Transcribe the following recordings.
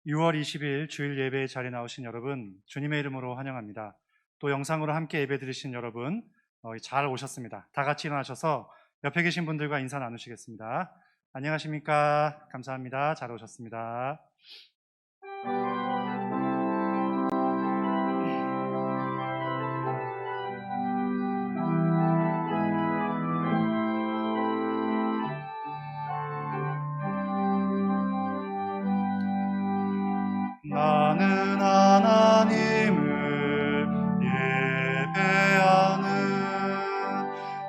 6월 20일 주일 예배에 자리에 나오신 여러분, 주님의 이름으로 환영합니다. 또 영상으로 함께 예배 드리신 여러분, 잘 오셨습니다. 다 같이 일어나셔서 옆에 계신 분들과 인사 나누시겠습니다. 안녕하십니까? 감사합니다. 잘 오셨습니다. 나는 하나님을 예배하는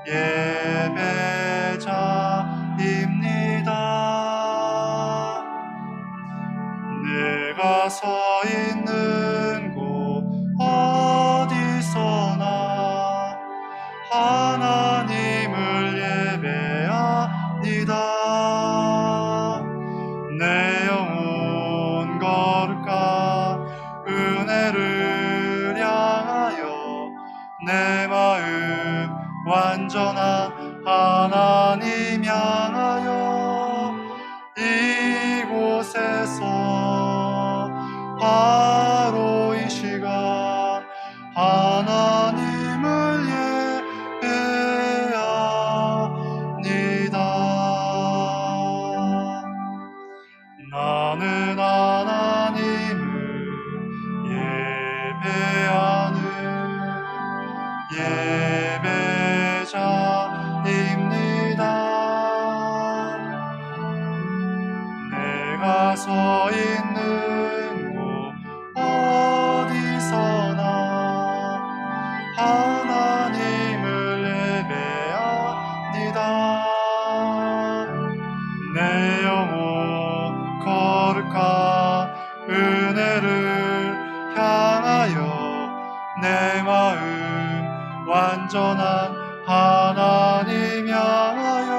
예배자입니다. 내가 서 있는 곳 어디서나 하나님을 예배합니다. 내 영혼 거룩한 은혜를 향하여 내 마음 완전한 하나님 향하여 이곳에서 바로 이 시간 하나님을 예배합니다. 나는 하나님을 예배하는 예배자입니다. 내가 서 있는 곳 어디서나 하나님을 예배합니다. 내 영혼 거룩한 은혜를 향하여 내 마음 완전한 하나님 향하여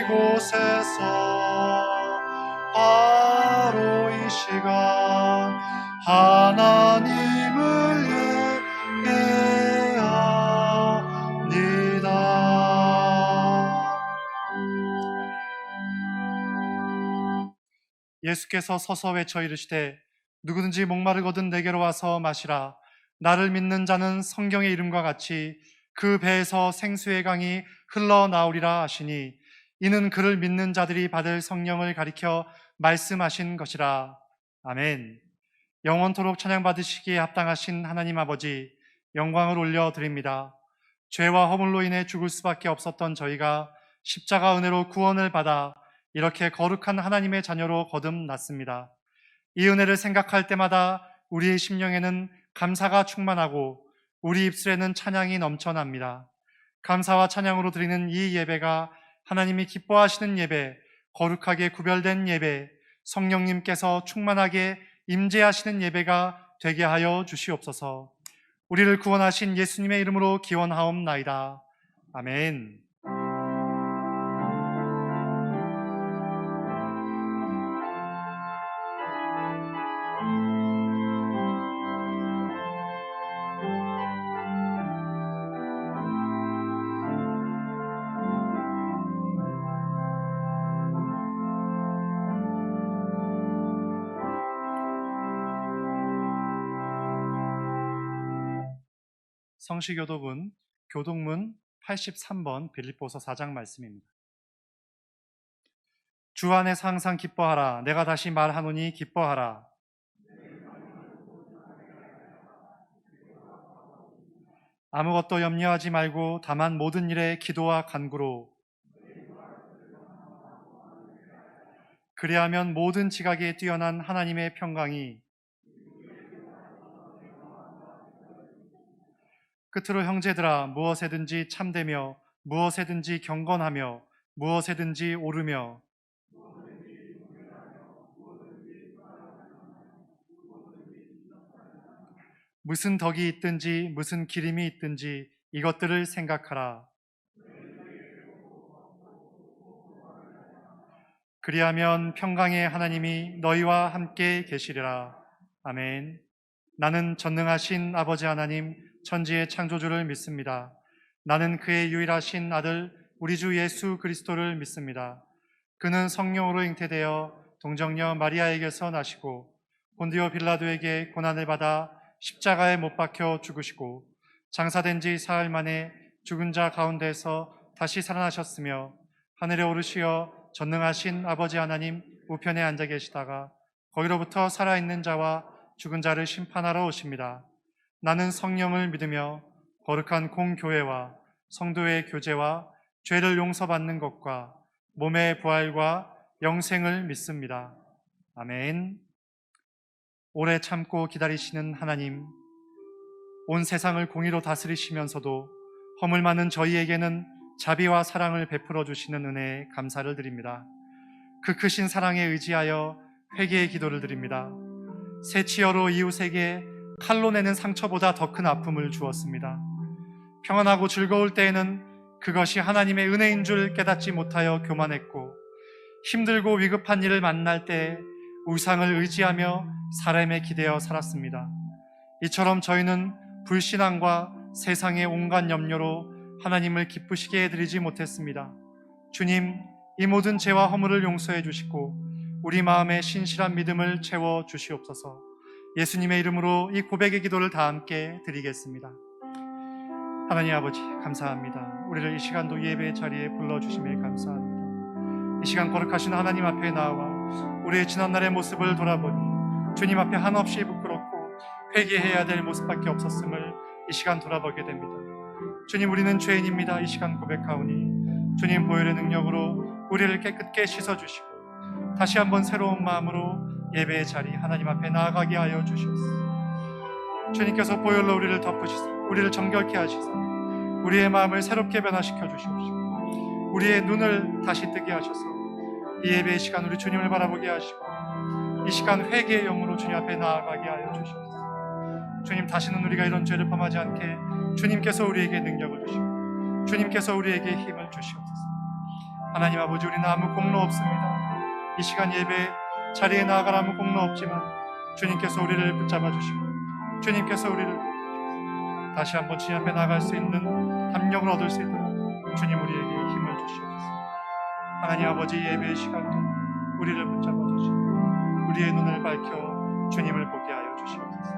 이곳에서 바로 이 시간 하나님을 예배합니다. 예수께서 서서 외쳐 이르시되 누구든지 목마르거든 내게로 와서 마시라. 나를 믿는 자는 성경의 이름과 같이 그 배에서 생수의 강이 흘러나오리라 하시니 이는 그를 믿는 자들이 받을 성령을 가리켜 말씀하신 것이라. 아멘. 영원토록 찬양받으시기에 합당하신 하나님 아버지, 영광을 올려드립니다. 죄와 허물로 인해 죽을 수밖에 없었던 저희가 십자가 은혜로 구원을 받아 이렇게 거룩한 하나님의 자녀로 거듭났습니다. 이 은혜를 생각할 때마다 우리의 심령에는 감사가 충만하고 우리 입술에는 찬양이 넘쳐납니다. 감사와 찬양으로 드리는 이 예배가 하나님이 기뻐하시는 예배, 거룩하게 구별된 예배, 성령님께서 충만하게 임재하시는 예배가 되게 하여 주시옵소서. 우리를 구원하신 예수님의 이름으로 기원하옵나이다. 아멘. 성시교독은 교독문 83번 빌립보서 4장 말씀입니다. 주 안에서 항상 기뻐하라. 내가 다시 말하노니 기뻐하라. 아무것도 염려하지 말고 다만 모든 일에 기도와 간구로 그리하면 모든 지각에 뛰어난 하나님의 평강이 끝으로 형제들아 무엇에든지 참되며 무엇에든지 경건하며 무엇에든지 오르며 무슨 덕이 있든지 무슨 기림이 있든지 이것들을 생각하라. 그리하면 평강의 하나님이 너희와 함께 계시리라. 아멘. 나는 전능하신 아버지 하나님 천지의 창조주를 믿습니다. 나는 그의 유일하신 아들 우리 주 예수 그리스도를 믿습니다. 그는 성령으로 잉태되어 동정녀 마리아에게서 나시고 본디오 빌라도에게 고난을 받아 십자가에 못 박혀 죽으시고 장사된 지 사흘 만에 죽은 자 가운데서 다시 살아나셨으며 하늘에 오르시어 전능하신 아버지 하나님 우편에 앉아 계시다가 거기로부터 살아있는 자와 죽은 자를 심판하러 오십니다. 나는 성령을 믿으며 거룩한 공교회와 성도의 교제와 죄를 용서받는 것과 몸의 부활과 영생을 믿습니다. 아멘. 오래 참고 기다리시는 하나님, 온 세상을 공의로 다스리시면서도 허물 많은 저희에게는 자비와 사랑을 베풀어 주시는 은혜에 감사를 드립니다. 그 크신 사랑에 의지하여 회개의 기도를 드립니다. 새 치여로 이웃에게 칼로 내는 상처보다 더 큰 아픔을 주었습니다. 평안하고 즐거울 때에는 그것이 하나님의 은혜인 줄 깨닫지 못하여 교만했고, 힘들고 위급한 일을 만날 때 우상을 의지하며 사람에 기대어 살았습니다. 이처럼 저희는 불신앙과 세상의 온갖 염려로 하나님을 기쁘시게 해드리지 못했습니다. 주님, 이 모든 죄와 허물을 용서해 주시고 우리 마음에 신실한 믿음을 채워 주시옵소서. 예수님의 이름으로 이 고백의 기도를 다 함께 드리겠습니다. 하나님 아버지, 감사합니다. 우리를 이 시간도 예배의 자리에 불러주심에 감사합니다. 이 시간 거룩하신 하나님 앞에 나와 우리의 지난날의 모습을 돌아보니 주님 앞에 한없이 부끄럽고 회개해야 될 모습밖에 없었음을 이 시간 돌아보게 됩니다. 주님, 우리는 죄인입니다. 이 시간 고백하오니 주님 보혈의 능력으로 우리를 깨끗게 씻어주시고 다시 한번 새로운 마음으로 예배의 자리 하나님 앞에 나아가게 하여 주시옵소서. 주님께서 보혈로 우리를 덮으시사 우리를 정결케 하시사 우리의 마음을 새롭게 변화시켜 주시옵시고 우리의 눈을 다시 뜨게 하셔서 이 예배의 시간 우리 주님을 바라보게 하시고 이 시간 회개의 영으로 주님 앞에 나아가게 하여 주시옵소서. 주님, 다시는 우리가 이런 죄를 범하지 않게 주님께서 우리에게 능력을 주시고 주님께서 우리에게 힘을 주시옵소서. 하나님 아버지, 우리는 아무 공로 없습니다. 이 시간 예배 자리에 나아갈 아무 공로 없지만 주님께서 우리를 붙잡아 주시고 주님께서 우리를 다시 한번 주님 앞에 나아갈 수 있는 담력을 얻을 수 있도록 주님 우리에게 힘을 주시옵소서. 하나님 아버지, 예배의 시간도 우리를 붙잡아 주시고 우리의 눈을 밝혀 주님을 보게 하여 주시옵소서.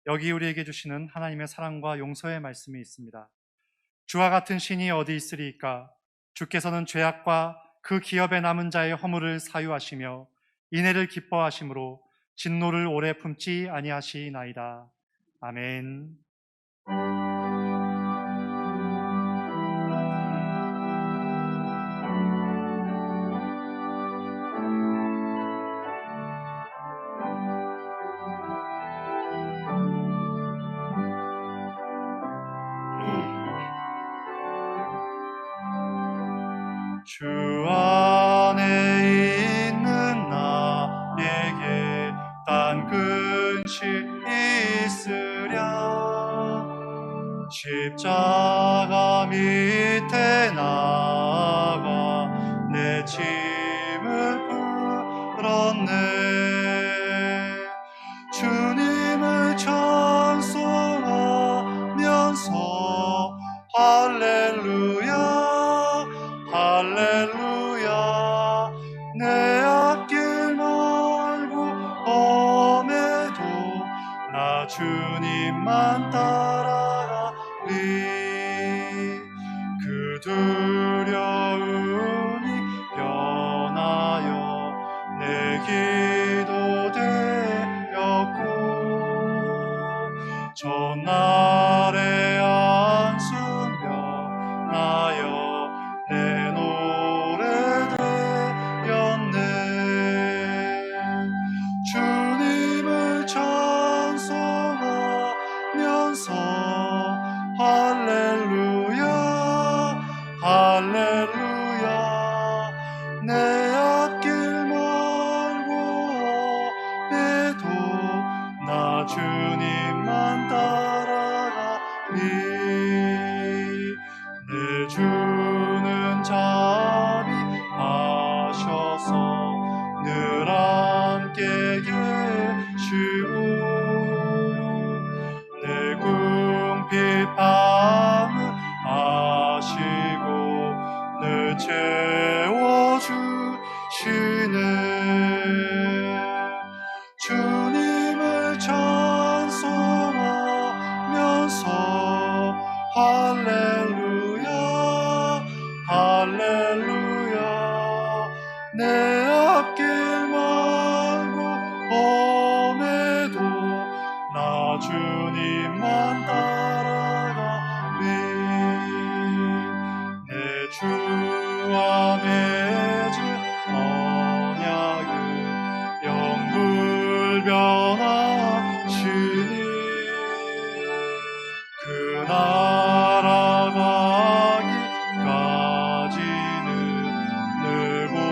여기 우리에게 주시는 하나님의 사랑과 용서의 말씀이 있습니다. 주와 같은 신이 어디 있으리이까? 주께서는 죄악과 그 기업에 남은 자의 허물을 사유하시며 인애를 기뻐하심으로 진노를 오래 품지 아니하시나이다. 아멘. 주 안에 있는 나에게 딴 근심 있으랴. 십자가 밑에 나가 내 짐을 풀었네. 주님을 찬송하면서 할렐루야 할렐루야. 내 앞길 멀고 험해도 나 주님만 따라가리. 그 두려움이 변하여 내 기도 되었고 전날의 안수며 나여 내 노래 되었네. 주님을 찬송하면서 할렐루야 할렐루야. 내 앞길 멀고 험해도 나 주님만 따라가리. 내 주는 자비하셔서 늘 함께 계시고 내 궁핍 밤을 아시고 늘 채워주시네 주님을 찬송하면서 할렐루야 할렐루야 내 앞길 멀고 험해도 나 주님만 따라가리 내 주와 맺은 언약은 영불변하시니 그 나라 가기까지는 늘 보호하시네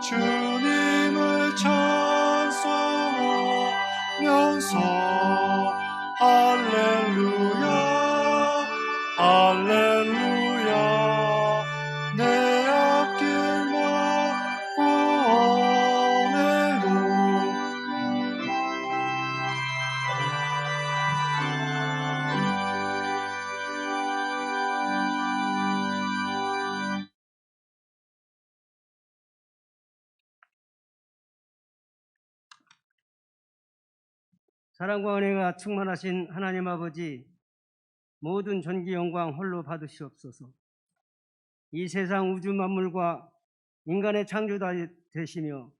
주님을 찬송하면서 할렐루야 할렐루야 내 앞길 멀고 험해도 사랑과 은혜가 충만하신 하나님 아버지, 모든 존귀 영광 홀로 받으시옵소서. 이 세상 우주 만물과 인간의 창조자 되시며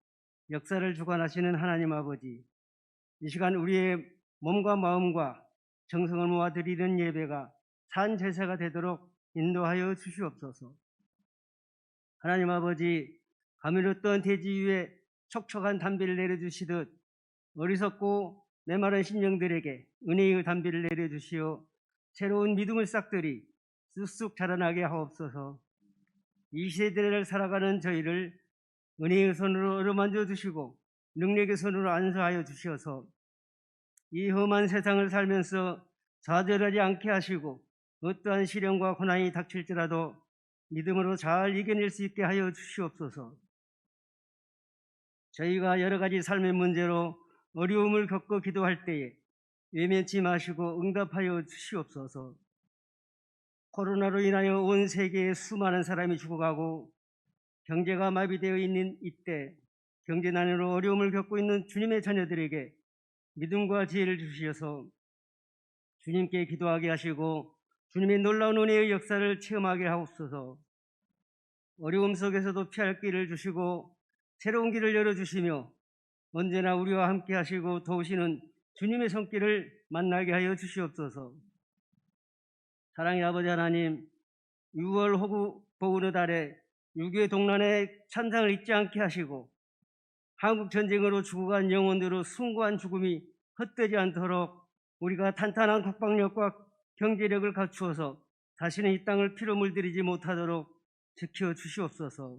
역사를 주관하시는 하나님 아버지, 이 시간 우리의 몸과 마음과 정성을 모아 드리는 예배가 산 제사가 되도록 인도하여 주시옵소서. 하나님 아버지, 가물었던 대지 위에 촉촉한 담비를 내려주시듯 어리석고 메마른 심령들에게 은혜의 담비를 내려주시어 새로운 믿음의 싹들이 쑥쑥 자라나게 하옵소서. 이 시대를 살아가는 저희를 은혜의 손으로 어루만져 주시고 능력의 손으로 안수하여 주시어서 이 험한 세상을 살면서 좌절하지 않게 하시고 어떠한 시련과 고난이 닥칠지라도 믿음으로 잘 이겨낼 수 있게 하여 주시옵소서. 저희가 여러 가지 삶의 문제로 어려움을 겪고 기도할 때에 외면치 마시고 응답하여 주시옵소서. 코로나로 인하여 온 세계에 수많은 사람이 죽어가고 경제가 마비되어 있는 이때 경제난으로 어려움을 겪고 있는 주님의 자녀들에게 믿음과 지혜를 주시어서 주님께 기도하게 하시고 주님의 놀라운 은혜의 역사를 체험하게 하옵소서. 어려움 속에서도 피할 길을 주시고 새로운 길을 열어주시며 언제나 우리와 함께 하시고 도우시는 주님의 손길을 만나게 하여 주시옵소서. 사랑의 아버지 하나님, 6월 호구 보은의 달에 6.25 동란의 찬상을 잊지 않게 하시고 한국 전쟁으로 죽어간 영혼들의 숭고한 죽음이 헛되지 않도록 우리가 탄탄한 국방력과 경제력을 갖추어서 다시는 이 땅을 피로 물들이지 못하도록 지켜 주시옵소서.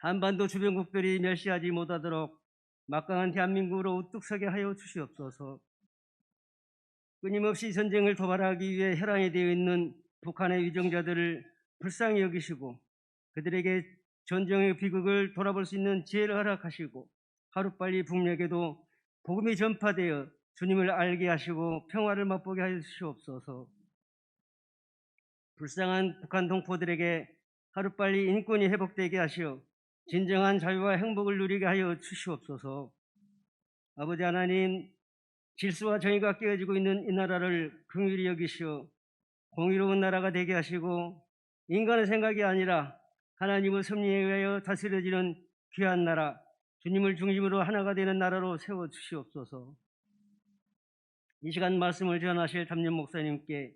한반도 주변국들이 멸시하지 못하도록 막강한 대한민국으로 우뚝 서게 하여 주시옵소서. 끊임없이 전쟁을 도발하기 위해 혈안이 되어 있는 북한의 위정자들을 불쌍히 여기시고 그들에게 전쟁의 비극을 돌아볼 수 있는 지혜를 허락하시고 하루빨리 북녘에도 복음이 전파되어 주님을 알게 하시고 평화를 맛보게 하여 주시옵소서. 불쌍한 북한 동포들에게 하루빨리 인권이 회복되게 하시어 진정한 자유와 행복을 누리게 하여 주시옵소서. 아버지 하나님, 질서와 정의가 깨어지고 있는 이 나라를 긍휼히 여기시어 공의로운 나라가 되게 하시고 인간의 생각이 아니라 하나님의 섭리에 의하여 다스려지는 귀한 나라, 주님을 중심으로 하나가 되는 나라로 세워주시옵소서. 이 시간 말씀을 전하실 담임 목사님께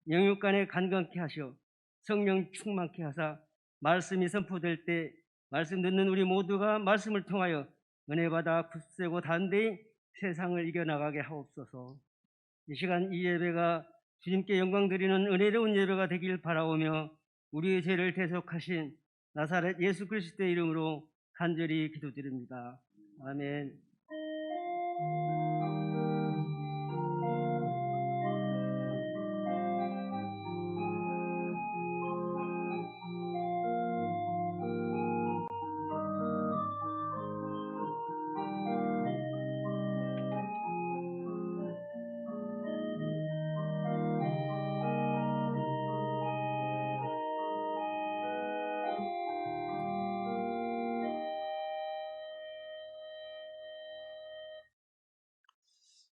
영육간에 간강케 하시어 성령 충만케 하사 말씀이 선포될 때 말씀 듣는 우리 모두가 말씀을 통하여 은혜 받아 굳세고 담대히 세상을 이겨나가게 하옵소서. 이 시간 이 예배가 주님께 영광 드리는 은혜로운 예배가 되길 바라오며 우리의 죄를 대속하신 나사렛 예수 그리스도의 이름으로 간절히 기도드립니다. 아멘.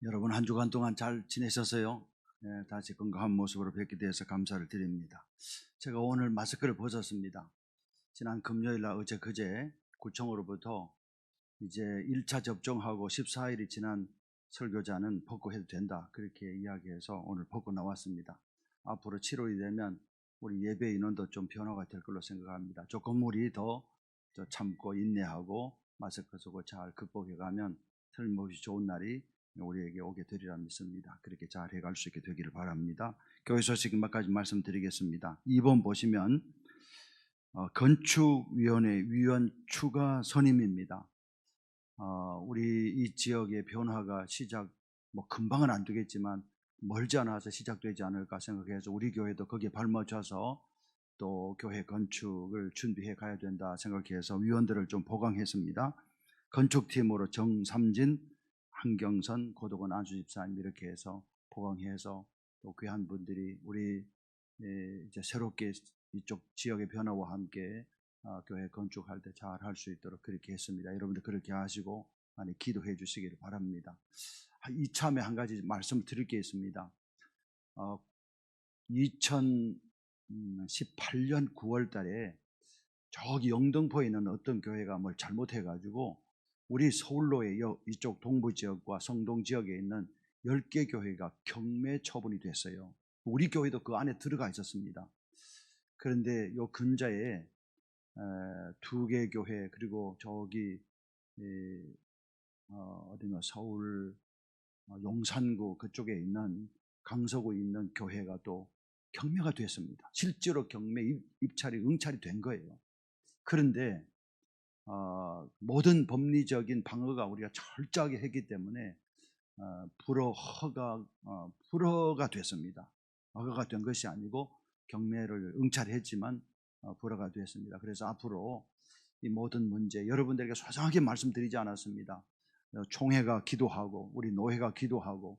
여러분 한 주간 동안 잘 지내셨어요? 네, 다시 건강한 모습으로 뵙게 되어서 감사를 드립니다. 제가 오늘 마스크를 벗었습니다. 지난 금요일 날 어제 그제 구청으로부터 이제 1차 접종하고 14일이 지난 설교자는 벗고 해도 된다 그렇게 이야기해서 오늘 벗고 나왔습니다. 앞으로 7월이 되면 우리 예배 인원도 좀 변화가 될 걸로 생각합니다. 조금 우리 더 참고 인내하고 마스크 쓰고 잘 극복해 가면 틀림없이 좋은 날이 우리에게 오게 되리라 믿습니다. 그렇게 잘 해갈 수 있게 되기를 바랍니다. 교회 소식 몇 가지 말씀드리겠습니다. 2번 보시면 건축위원회 위원 추가 선임입니다. 우리 이 지역의 변화가 시작 금방은 안 되겠지만 멀지 않아서 시작되지 않을까 생각해서 우리 교회도 거기에 발맞춰서 또 교회 건축을 준비해 가야 된다 생각해서 위원들을 좀 보강했습니다. 건축팀으로 정삼진, 한경선, 고도건 안수집사님 이렇게 해서 보강해서 또 귀한 분들이 우리 이제 새롭게 이쪽 지역의 변화와 함께 교회 건축할 때 잘 할 수 있도록 그렇게 했습니다. 여러분들 그렇게 하시고 많이 기도해 주시기를 바랍니다. 이참에 한 가지 말씀 드릴 게 있습니다. 2018년 9월 달에 저기 영등포에 있는 어떤 교회가 뭘 잘못해 가지고 우리 서울로의 이쪽 동부 지역과 성동 지역에 있는 10개 교회가 경매 처분이 됐어요. 우리 교회도 그 안에 들어가 있었습니다. 그런데 요 근자에 2개 교회 그리고 저기 어디나 서울 용산구 그쪽에 있는 강서구에 있는 교회가 또 경매가 됐습니다. 실제로 경매 입찰이 응찰이 된 거예요. 그런데 모든 법리적인 방어가 우리가 철저하게 했기 때문에 불허가 됐습니다. 허가가 된 것이 아니고 경매를 응찰했지만 불허가 됐습니다. 그래서 앞으로 이 모든 문제 여러분들에게 소상하게 말씀드리지 않았습니다. 총회가 기도하고 우리 노회가 기도하고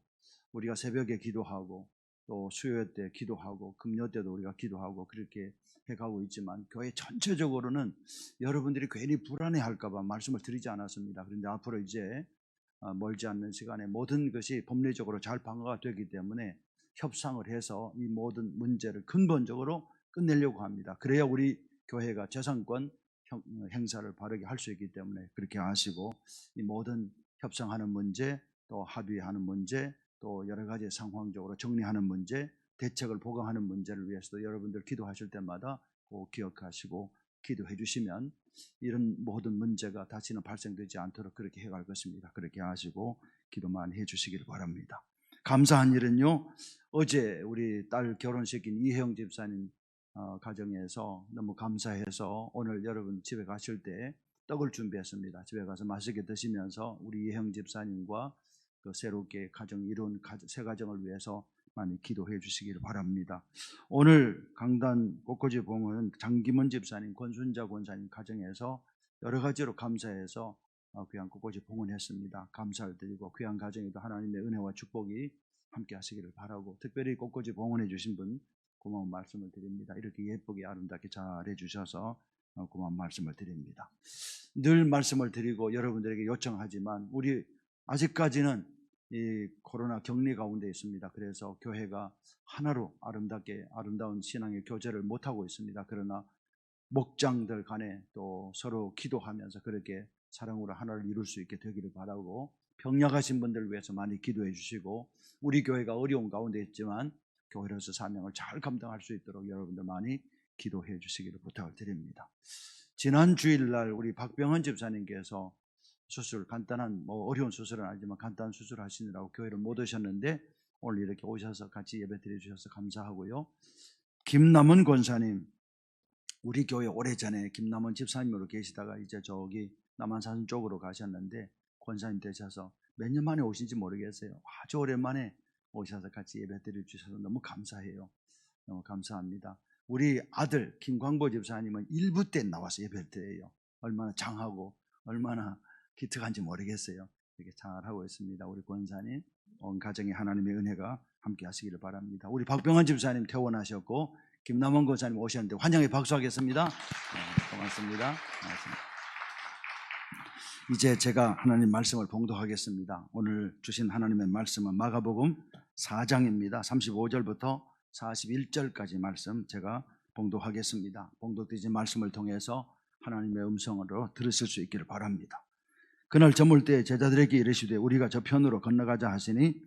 우리가 새벽에 기도하고 또 수요일 때 기도하고 금요 때도 우리가 기도하고 그렇게 해가고 있지만 교회 전체적으로는 여러분들이 괜히 불안해할까 봐 말씀을 드리지 않았습니다. 그런데 앞으로 이제 멀지 않는 시간에 모든 것이 법리적으로 잘 방어가 되기 때문에 협상을 해서 이 모든 문제를 근본적으로 끝내려고 합니다. 그래야 우리 교회가 재산권 행사를 바르게 할 수 있기 때문에 그렇게 하시고 이 모든 협상하는 문제 또 합의하는 문제 또 여러 가지 상황적으로 정리하는 문제 대책을 보강하는 문제를 위해서도 여러분들 기도하실 때마다 꼭 기억하시고 기도해 주시면 이런 모든 문제가 다시는 발생되지 않도록 그렇게 해갈 것입니다. 그렇게 하시고 기도만 해 주시길 바랍니다. 감사한 일은요, 어제 우리 딸 결혼식인 이혜영 집사님 가정에서 너무 감사해서 오늘 여러분 집에 가실 때 떡을 준비했습니다. 집에 가서 맛있게 드시면서 우리 이혜영 집사님과 그 새롭게 가정 이룬 새 가정을 위해서 많이 기도해 주시기를 바랍니다. 오늘 강단 꽃꽂이 봉은 장기문 집사님, 권순자 권사님 가정에서 여러 가지로 감사해서 귀한 꽃꽂이 봉헌했습니다. 감사를 드리고 귀한 가정에도 하나님의 은혜와 축복이 함께 하시기를 바라고 특별히 꽃꽂이 봉헌해 주신 분 고마운 말씀을 드립니다. 이렇게 예쁘게 아름답게 잘 해주셔서 고마운 말씀을 드립니다. 늘 말씀을 드리고 여러분들에게 요청하지만 우리 아직까지는 이 코로나 격리 가운데 있습니다. 그래서 교회가 하나로 아름다운 신앙의 교제를 못하고 있습니다. 그러나 목장들 간에 또 서로 기도하면서 그렇게 사랑으로 하나를 이룰 수 있게 되기를 바라고 병약하신 분들을 위해서 많이 기도해 주시고 우리 교회가 어려운 가운데 있지만 교회로서 사명을 잘 감당할 수 있도록 여러분들 많이 기도해 주시기를 부탁을 드립니다. 지난 주일날 우리 박병헌 집사님께서 수술 간단한 어려운 수술은 아니지만 간단한 수술 하시느라고 교회를 못 오셨는데 오늘 이렇게 오셔서 같이 예배 드려 주셔서 감사하고요. 김남은 권사님 우리 교회 오래전에 김남은 집사님으로 계시다가 이제 저기 남한산 쪽으로 가셨는데 권사님 되셔서 몇 년 만에 오신지 모르겠어요. 아주 오랜만에 오셔서 같이 예배 드려 주셔서 너무 감사해요. 너무 감사합니다. 우리 아들 김광보 집사님은 1부 때 나와서 예배 드려요. 얼마나 장하고 얼마나 기특한지 모르겠어요. 이렇게 잘하고 있습니다. 우리 권사님 온 가정에 하나님의 은혜가 함께 하시기를 바랍니다. 우리 박병헌 집사님 퇴원하셨고 김남원 권사님 오셨는데 환영의 박수하겠습니다. 고맙습니다. 고맙습니다. 이제 제가 하나님 말씀을 봉독하겠습니다. 오늘 주신 하나님의 말씀은 마가복음 4장입니다. 35절부터 41절까지 말씀 제가 봉독하겠습니다. 봉독되신 말씀을 통해서 하나님의 음성으로 들으실 수 있기를 바랍니다. 그날 저물 때 제자들에게 이르시되 우리가 저편으로 건너가자 하시니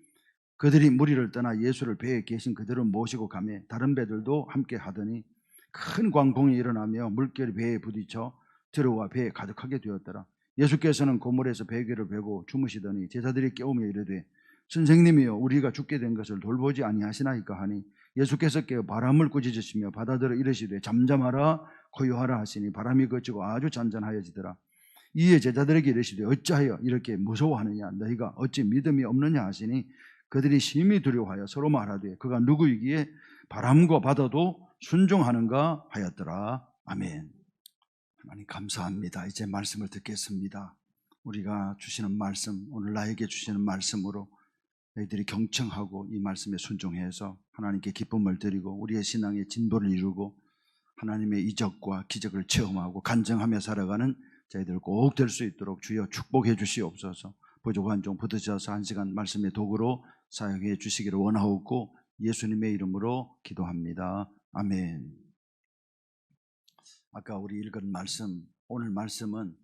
그들이 무리를 떠나 예수를 배에 계신 그대로 모시고 가며 다른 배들도 함께 하더니 큰 광풍이 일어나며 물결이 배에 부딪혀 들어와 배에 가득하게 되었더라. 예수께서는 고물에서 베개를 베고 주무시더니 제자들이 깨우며 이르되 선생님이여 우리가 죽게 된 것을 돌보지 아니하시나이까 하니 예수께서 깨어 바람을 꾸짖으시며 바다들어 이르시되 잠잠하라 고요하라 하시니 바람이 그치고 아주 잔잔하여지더라. 이에 제자들에게 이르시되 어찌하여 이렇게 무서워하느냐 너희가 어찌 믿음이 없느냐 하시니 그들이 심히 두려워하여 서로 말하되 그가 누구이기에 바람과 바다도 순종하는가 하였더라. 아멘. 하나님 감사합니다. 이제 말씀을 듣겠습니다. 우리가 주시는 말씀, 오늘 나에게 주시는 말씀으로 너희들이 경청하고 이 말씀에 순종해서 하나님께 기쁨을 드리고 우리의 신앙의 진보를 이루고 하나님의 이적과 기적을 체험하고 간증하며 살아가는 저희들 꼭 될 수 있도록 주여 축복해 주시옵소서. 부족한 종 붙으셔서 한 시간 말씀의 도구로 사용해 주시기를 원하옵고 예수님의 이름으로 기도합니다. 아멘. 아까 우리 읽은 말씀, 오늘 말씀은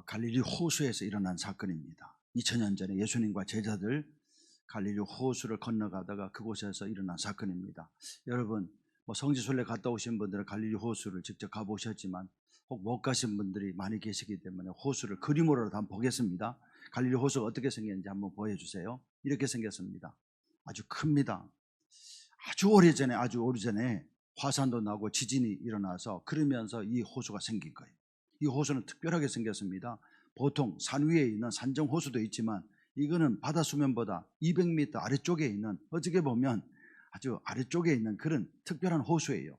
갈릴리 호수에서 일어난 사건입니다. 2000년 전에 예수님과 제자들 갈릴리 호수를 건너가다가 그곳에서 일어난 사건입니다. 여러분 성지순례 갔다 오신 분들은 갈릴리 호수를 직접 가보셨지만 혹 못 가신 분들이 많이 계시기 때문에 호수를 그림으로라도 한번 보겠습니다. 갈릴리 호수가 어떻게 생겼는지 한번 보여주세요. 이렇게 생겼습니다. 아주 큽니다. 아주 오래전에 화산도 나고 지진이 일어나서 그러면서 이 호수가 생긴 거예요. 이 호수는 특별하게 생겼습니다. 보통 산 위에 있는 산정 호수도 있지만 이거는 바다 수면보다 200m 아래쪽에 있는 어떻게 보면 아주 아래쪽에 있는 그런 특별한 호수예요.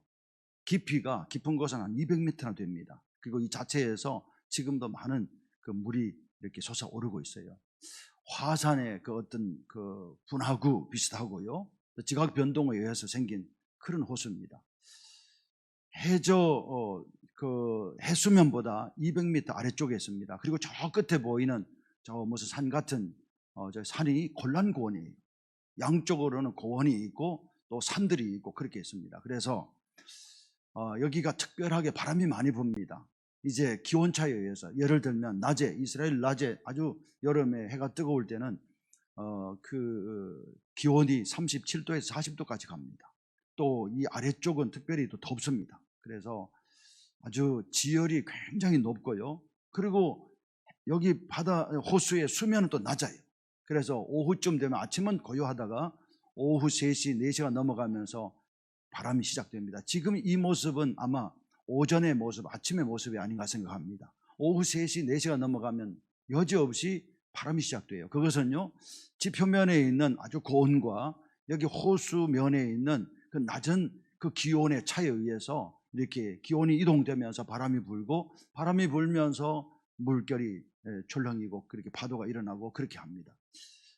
깊이가 깊은 곳은 한 200m나 됩니다. 그리고 이 자체에서 지금도 많은 그 물이 이렇게 솟아오르고 있어요. 화산의 그 어떤 그 분화구 비슷하고요. 지각 변동에 의해서 생긴 그런 호수입니다. 그 해수면보다 200m 아래쪽에 있습니다. 그리고 저 끝에 보이는 저 무슨 산 같은 저 산이 골란고원이에요. 양쪽으로는 고원이 있고 또 산들이 있고 그렇게 있습니다. 그래서 여기가 특별하게 바람이 많이 붑니다. 이제 기온차에 의해서 예를 들면 낮에 이스라엘 낮에 아주 여름에 해가 뜨거울 때는 그 기온이 37도에서 40도까지 갑니다. 또 이 아래쪽은 특별히 또 덥습니다. 그래서 아주 지열이 굉장히 높고요. 그리고 여기 바다 호수의 수면은 또 낮아요. 그래서 오후쯤 되면 아침은 고요하다가 오후 3시, 4시가 넘어가면서 바람이 시작됩니다. 지금 이 모습은 아마 오전의 모습, 아침의 모습이 아닌가 생각합니다. 오후 3시, 4시가 넘어가면 여지없이 바람이 시작돼요. 그것은요, 지표면에 있는 아주 고온과 여기 호수면에 있는 그 낮은 그 기온의 차에 의해서 이렇게 기온이 이동되면서 바람이 불고 바람이 불면서 물결이 출렁이고 그렇게 파도가 일어나고 그렇게 합니다.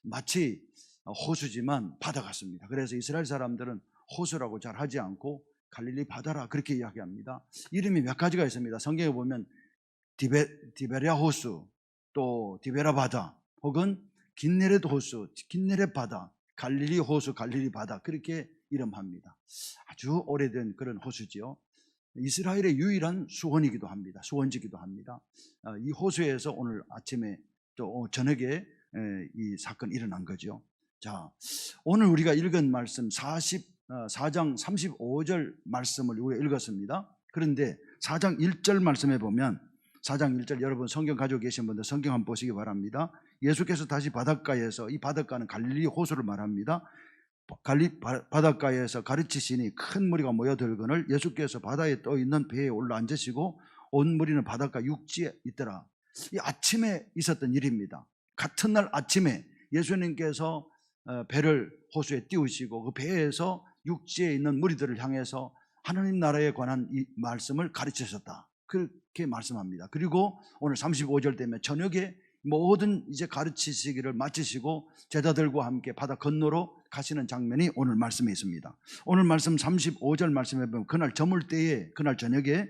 마치 호수지만 바다 같습니다. 그래서 이스라엘 사람들은 호수라고 잘 하지 않고 갈릴리 바다라 그렇게 이야기합니다. 이름이 몇 가지가 있습니다. 성경에 보면 디베랴 호수, 또 디베라 바다, 혹은 긴네렛 호수, 긴네렛 바다, 갈릴리 호수, 갈릴리 바다 그렇게 이름합니다. 아주 오래된 그런 호수지요. 이스라엘의 유일한 수원이기도 합니다. 수원지기도 합니다. 이 호수에서 오늘 아침에 또 저녁에 이 사건이 일어난 거죠. 자, 오늘 우리가 읽은 말씀 4장 35절 말씀을 우리가 읽었습니다. 그런데 4장 1절 말씀에 보면 4장 1절 여러분 성경 가지고 계신 분들 성경 한번 보시기 바랍니다. 예수께서 다시 바닷가에서, 이 바닷가는 갈릴리 호수를 말합니다. 바닷가에서 가르치시니 큰 무리가 모여들거늘 예수께서 바다에 떠 있는 배에 올라 앉으시고 온 무리는 바닷가 육지에 있더라. 이 아침에 있었던 일입니다. 같은 날 아침에 예수님께서 배를 호수에 띄우시고 그 배에서 육지에 있는 무리들을 향해서 하나님 나라에 관한 이 말씀을 가르치셨다. 그렇게 말씀합니다. 그리고 오늘 35절 되면 저녁에 모든 이제 가르치시기를 마치시고 제자들과 함께 바다 건너로 가시는 장면이 오늘 말씀에 있습니다. 오늘 말씀 35절 말씀에 보면 그날 저물 때에, 그날 저녁에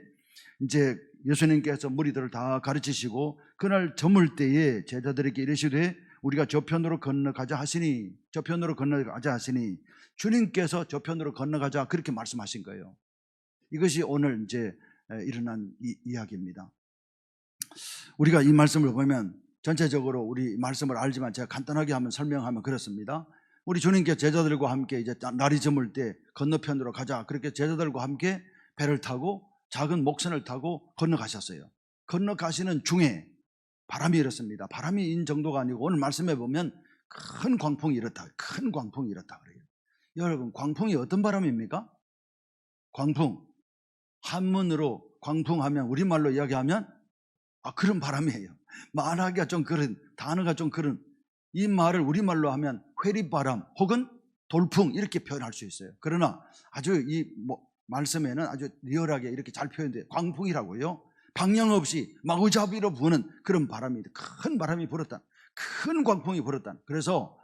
이제 예수님께서 무리들을 다 가르치시고 그날 저물 때에 제자들에게 이르시되 우리가 저편으로 건너가자 하시니 주님께서 저편으로 건너가자 그렇게 말씀하신 거예요. 이것이 오늘 이제 일어난 이야기입니다. 우리가 이 말씀을 보면 전체적으로 우리 말씀을 알지만 제가 간단하게 한번 설명하면 그렇습니다. 우리 주님께 제자들과 함께 이제 날이 저물 때 건너편으로 가자 그렇게 제자들과 함께 배를 타고 작은 목선을 타고 건너가셨어요. 건너가시는 중에 바람이 일었습니다. 바람이 인 정도가 아니고 오늘 말씀에 보면 큰 광풍이 일었다. 큰 광풍이 일었다 그래요. 여러분, 광풍이 어떤 바람입니까? 광풍. 한문으로 광풍하면 우리말로 이야기하면 그런 바람이에요. 말하기가 좀 그런, 단어가 좀 그런, 이 말을 우리말로 하면 회리바람 혹은 돌풍 이렇게 표현할 수 있어요. 그러나 아주 이 말씀에는 아주 리얼하게 이렇게 잘 표현돼요. 광풍이라고요. 방향 없이 마구잡이로 부는 그런 바람이, 큰 바람이 불었다. 큰 광풍이 불었다. 그래서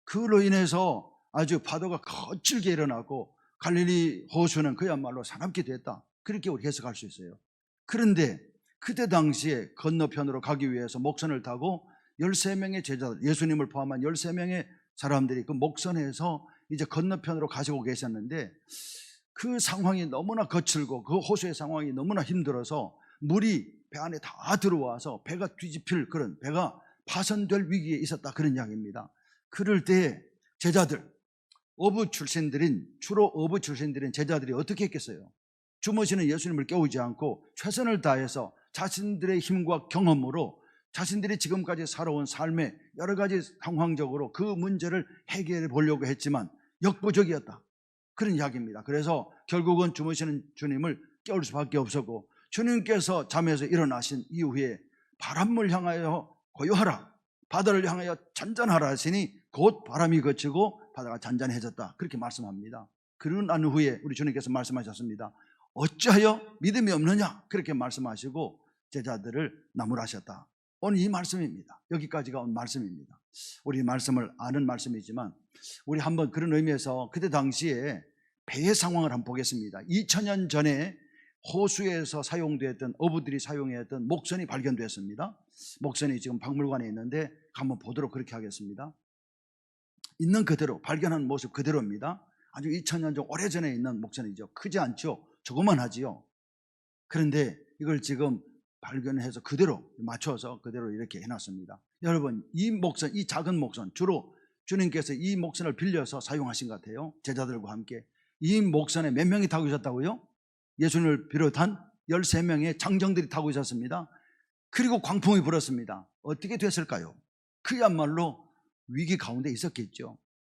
그로 인해서 아주 파도가 거칠게 일어나고 갈릴리 호수는 그야말로 사납게 됐다. 그렇게 우리 해석할 수 있어요. 그런데 그때 당시에 건너편으로 가기 위해서 목선을 타고 13명의 제자들, 예수님을 포함한 13명의 사람들이 그 목선에서 이제 건너편으로 가시고 계셨는데 그 상황이 너무나 거칠고 그 호수의 상황이 너무나 힘들어서 물이 배 안에 다 들어와서 배가 뒤집힐 그런, 배가 파손될 위기에 있었다 그런 이야기입니다. 그럴 때 제자들, 주로 어부 출신들인 제자들이 어떻게 했겠어요? 주무시는 예수님을 깨우지 않고 최선을 다해서 자신들의 힘과 경험으로 자신들이 지금까지 살아온 삶의 여러 가지 상황적으로 그 문제를 해결해 보려고 했지만 역부족이었다 그런 이야기입니다. 그래서 결국은 주무시는 주님을 깨울 수밖에 없었고 주님께서 잠에서 일어나신 이후에 바람을 향하여 고요하라, 바다를 향하여 잔잔하라 하시니 곧 바람이 그치고 바다가 잔잔해졌다 그렇게 말씀합니다. 그러고 난 후에 우리 주님께서 말씀하셨습니다. 어찌하여 믿음이 없느냐 그렇게 말씀하시고 제자들을 나무라셨다. 오늘 이 말씀입니다. 여기까지가 온 말씀입니다. 우리 말씀을 아는 말씀이지만 우리 한번 그런 의미에서 그때 당시에 배의 상황을 한번 보겠습니다. 2000년 전에 호수에서 사용되었던, 어부들이 사용했던 목선이 발견되었습니다. 목선이 지금 박물관에 있는데 한번 보도록 그렇게 하겠습니다. 있는 그대로, 발견한 모습 그대로입니다. 아주 2000년 전 오래전에 있는 목선이죠. 크지 않죠. 조그만하지요. 그런데 이걸 지금 발견해서 그대로 맞춰서 그대로 이렇게 해놨습니다. 여러분, 이 목선, 이 작은 목선, 주로 주님께서 이 목선을 빌려서 사용하신 것 같아요. 제자들과 함께. 이 목선에 몇 명이 타고 있었다고요? 예수님을 비롯한 13명의 장정들이 타고 있었습니다. 그리고 광풍이 불었습니다. 어떻게 됐을까요? 그야말로 위기 가운데 있었겠죠.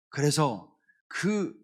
그래서 그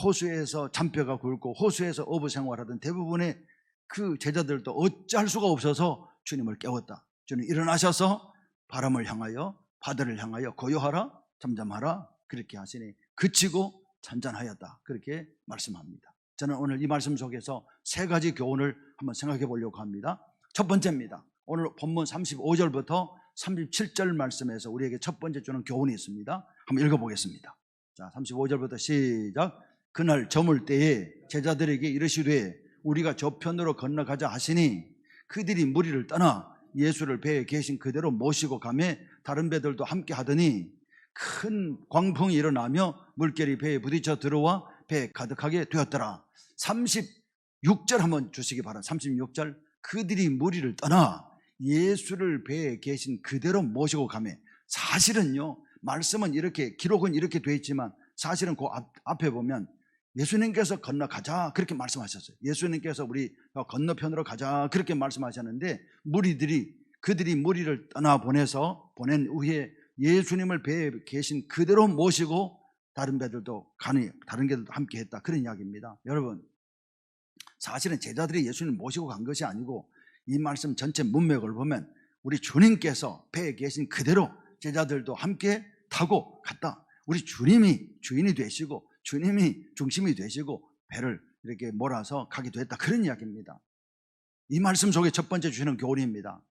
호수에서 잔뼈가 굵고 호수에서 어부 생활하던 대부분의 그 제자들도 어찌할 수가 없어서 주님을 깨웠다. 주님 일어나셔서 바람을 향하여, 바다를 향하여 고요하라, 잠잠하라 그렇게 하시니 그치고 잔잔하였다 그렇게 말씀합니다. 저는 오늘 이 말씀 속에서 세 가지 교훈을 한번 생각해 보려고 합니다. 첫 번째입니다. 오늘 본문 35절부터 37절 말씀에서 우리에게 첫 번째 주는 교훈이 있습니다. 한번 읽어보겠습니다. 자, 35절부터 시작. 그날 저물 때에 제자들에게 이르시되 우리가 저편으로 건너가자 하시니 그들이 무리를 떠나 예수를 배에 계신 그대로 모시고 가매 다른 배들도 함께 하더니 큰 광풍이 일어나며 물결이 배에 부딪혀 들어와 배에 가득하게 되었더라. 36절 한번 주시기 바랍니다. 36절. 그들이 무리를 떠나 예수를 배에 계신 그대로 모시고 가매. 사실은요, 말씀은 이렇게, 기록은 이렇게 되어 있지만 사실은 그 앞에 보면 예수님께서 건너가자 그렇게 말씀하셨어요. 예수님께서 우리 건너편으로 가자 그렇게 말씀하셨는데 그들이 무리를 보낸 후에 예수님을 배에 계신 그대로 모시고 다른 배들도 함께 했다 그런 이야기입니다. 여러분, 사실은 제자들이 예수님을 모시고 간 것이 아니고 이 말씀 전체 문맥을 보면 우리 주님께서 배에 계신 그대로 제자들도 함께 타고 갔다. 우리 주님이 주인이 되시고 주님이 중심이 되시고 배를 이렇게 몰아서 가기도 했다 그런 이야기입니다. 이 말씀 속에 첫 번째 주시는 교훈입니다.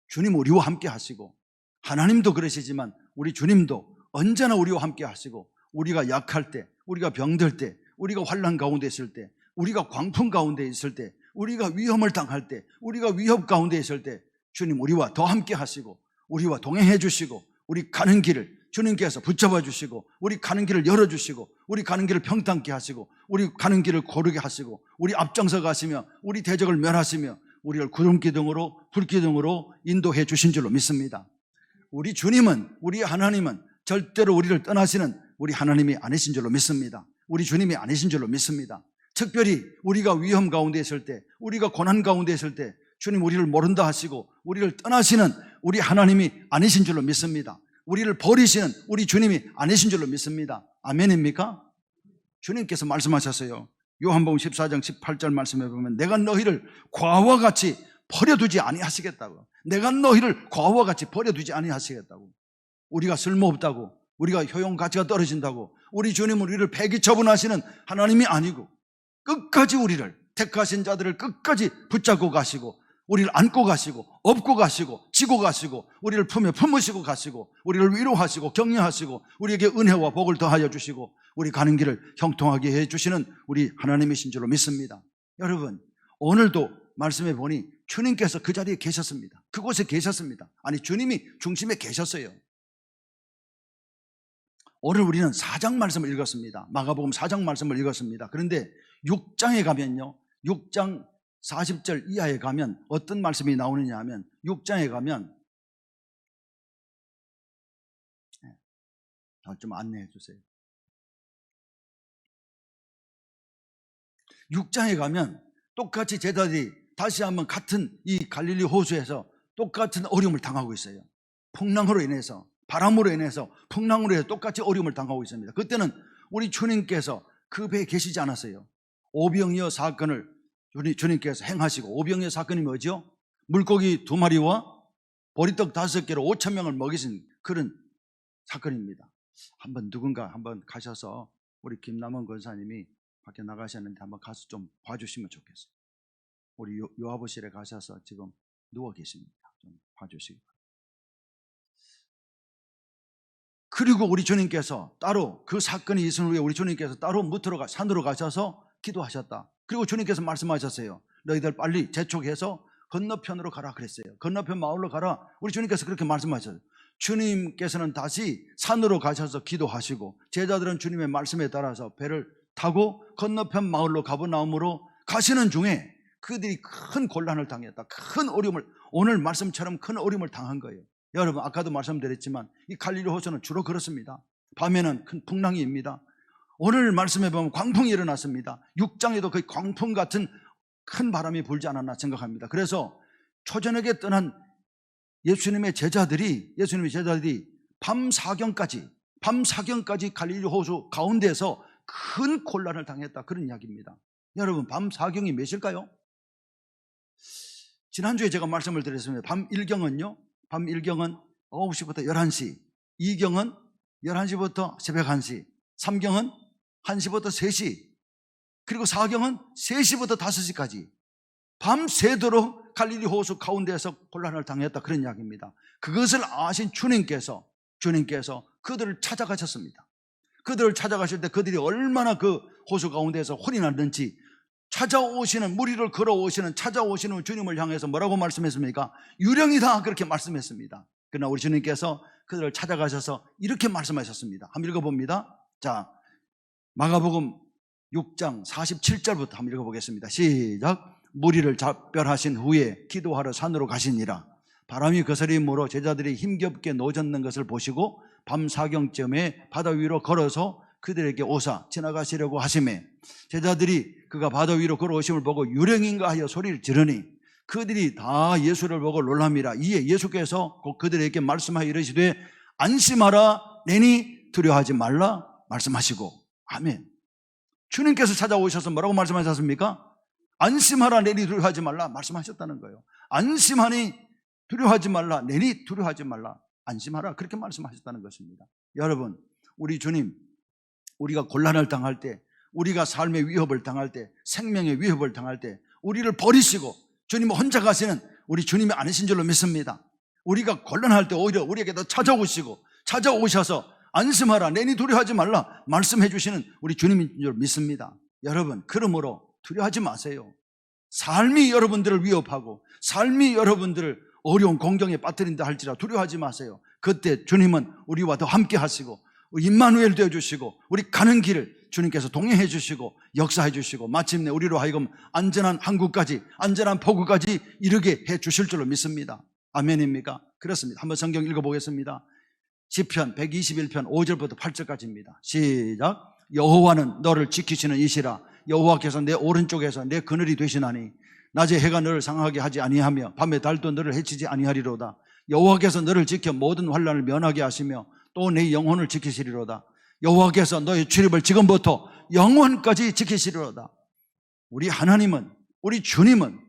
주님 우리와 함께 하시고 하나님도 그러시지만 우리 주님도 언제나 우리와 함께 하시고 우리가 약할 때, 우리가 병들 때, 우리가 환난 가운데 있을 때, 우리가 광풍 가운데 있을 때, 우리가 위험을 당할 때, 우리가 위협 가운데 있을 때 주님 우리와 더 함께 하시고 우리와 동행해 주시고 우리 가는 길을 주님께서 붙잡아 주시고 우리 가는 길을 열어주시고 우리 가는 길을 평탄케 하시고 우리 가는 길을 고르게 하시고 우리 앞장서 가시며 우리 대적을 멸하시며 우리를 구름기둥으로 불기둥으로 인도해 주신 줄로 믿습니다. 우리 주님은, 우리 하나님은 절대로 우리를 떠나시는 우리 하나님이 아니신 줄로 믿습니다. 우리 주님이 아니신 줄로 믿습니다. 특별히 우리가 위험 가운데 있을 때, 우리가 고난 가운데 있을 때 주님 우리를 모른다 하시고 우리를 떠나시는 우리 하나님이 아니신 줄로 믿습니다. 우리를 버리시는 우리 주님이 아니신 줄로 믿습니다. 아멘입니까? 주님께서 말씀하셨어요. 요한복음 14장 18절 말씀해 보면 내가 너희를 과와 같이 버려두지 아니하시겠다고. 내가 너희를 과와 같이 버려두지 아니하시겠다고. 우리가 쓸모없다고, 우리가 효용 가치가 떨어진다고, 우리 주님은 우리를 폐기 처분하시는 하나님이 아니고 끝까지 우리를, 택하신 자들을 끝까지 붙잡고 가시고 우리를 안고 가시고 업고 가시고 지고 가시고 우리를 품에 품으시고 가시고 우리를 위로하시고 격려하시고 우리에게 은혜와 복을 더하여 주시고 우리 가는 길을 형통하게 해주시는 우리 하나님이신 줄로 믿습니다. 여러분, 오늘도 말씀해 보니 주님께서 그 자리에 계셨습니다. 그곳에 계셨습니다. 아니, 주님이 중심에 계셨어요. 오늘 우리는 4장 말씀을 읽었습니다. 마가복음 4장 말씀을 읽었습니다. 그런데 6장에 가면요, 6장 40절 이하에 가면 어떤 말씀이 나오느냐 하면 6장에 가면 좀 안내해 주세요. 6장에 가면 똑같이 제자들이 다시 한번 같은 이 갈릴리 호수에서 똑같은 어려움을 당하고 있어요. 풍랑으로 인해서, 바람으로 인해서, 풍랑으로 인해서 똑같이 어려움을 당하고 있습니다. 그때는 우리 주님께서 그 배에 계시지 않았어요. 오병이어 사건을 주님께서 행하시고, 오병이어 사건이 뭐죠? 물고기 2마리와 보리떡 5개로 5,000명을 먹이신 그런 사건입니다. 누군가 한번 가셔서 우리 김남원 권사님이 밖에 나가셨는데 한번 가서 좀 봐주시면 좋겠어요. 우리 요아부실에 가셔서 지금 누워 계십니다. 좀 봐주시기 바랍니다. 그리고 우리 주님께서 따로 그 사건이 있은 후에 우리 주님께서 따로 산으로 가셔서 기도하셨다. 그리고 주님께서 말씀하셨어요. 너희들 빨리 재촉해서 건너편으로 가라 그랬어요. 건너편 마을로 가라. 우리 주님께서 그렇게 말씀하셨어요. 주님께서는 다시 산으로 가셔서 기도하시고 제자들은 주님의 말씀에 따라서 배를 타고 건너편 마을로 가버나움으로 가시는 중에 그들이 큰 곤란을 당했다. 큰 어려움을, 오늘 말씀처럼 큰 어려움을 당한 거예요. 여러분, 아까도 말씀드렸지만 이 갈릴리 호수는 주로 그렇습니다. 밤에는 큰 풍랑이입니다. 오늘 말씀해 보면 광풍이 일어났습니다. 6장에도 거의 광풍 같은 큰 바람이 불지 않았나 생각합니다. 그래서 초저녁에 떠난 예수님의 제자들이 밤 사경까지 갈릴리 호수 가운데서 큰 곤란을 당했다, 그런 이야기입니다. 여러분, 밤 사경이 몇일까요? 지난주에 제가 말씀을 드렸습니다. 밤 1경은 9시부터 11시, 2경은 11시부터 새벽 1시, 3경은 1시부터 3시, 그리고 4경은 3시부터 5시까지 밤새도록 갈릴리 호수 가운데에서 곤란을 당했다, 그런 이야기입니다. 그것을 아신 주님께서 그들을 찾아가셨습니다. 그들을 찾아가실 때 그들이 얼마나 그 호수 가운데에서 혼이 났는지, 무리를 걸어오시는 찾아오시는 주님을 향해서 뭐라고 말씀했습니까? 유령이다, 그렇게 말씀했습니다. 그러나 우리 주님께서 그들을 찾아가셔서 이렇게 말씀하셨습니다. 한번 읽어봅니다. 자, 마가복음 6장 47절부터 한번 읽어보겠습니다. 시작. 무리를 작별하신 후에 기도하러 산으로 가시니라. 바람이 거스리 불어 제자들이 힘겹게 노젓는 것을 보시고 밤 사경쯤에 바다 위로 걸어서 그들에게 오사 지나가시려고 하시매, 제자들이 그가 바다 위로 걸어오심을 보고 유령인가 하여 소리를 지르니 그들이 다 예수를 보고 놀랍니다. 이에 예수께서 곧 그들에게 말씀하여 이르시되 안심하라, 내니 두려워하지 말라 말씀하시고. 아멘. 주님께서 찾아오셔서 뭐라고 말씀하셨습니까? 안심하라, 내니 두려워하지 말라 말씀하셨다는 거예요. 안심하니 두려워하지 말라, 내니 두려워하지 말라, 안심하라, 그렇게 말씀하셨다는 것입니다. 여러분, 우리 주님, 우리가 곤란을 당할 때, 우리가 삶의 위협을 당할 때, 생명의 위협을 당할 때 우리를 버리시고 주님 혼자 가시는 우리 주님이 아니신 줄로 믿습니다. 우리가 곤란할 때 오히려 우리에게 더 찾아오셔서 안심하라, 내니 두려워하지 말라 말씀해 주시는 우리 주님인 줄 믿습니다. 여러분, 그러므로 두려워하지 마세요. 삶이 여러분들을 위협하고 삶이 여러분들을 어려운 공경에 빠뜨린다 할지라 두려워하지 마세요. 그때 주님은 우리와 더 함께 하시고 임마누엘 되어주시고 우리 가는 길을 주님께서 동행해 주시고 역사해 주시고 마침내 우리로 하여금 안전한 항구까지, 안전한 포구까지 이르게 해 주실 줄로 믿습니다. 아멘입니까? 그렇습니다. 한번 성경 읽어보겠습니다. 시편 121편 5절부터 8절까지입니다. 시작. 여호와는 너를 지키시는 이시라. 여호와께서 내 오른쪽에서 내 그늘이 되시나니 낮에 해가 너를 상하게 하지 아니하며 밤에 달도 너를 해치지 아니하리로다. 여호와께서 너를 지켜 모든 환난을 면하게 하시며 또 내 영혼을 지키시리로다. 여호와께서 너의 출입을 지금부터 영원까지 지키시리로다. 우리 하나님은, 우리 주님은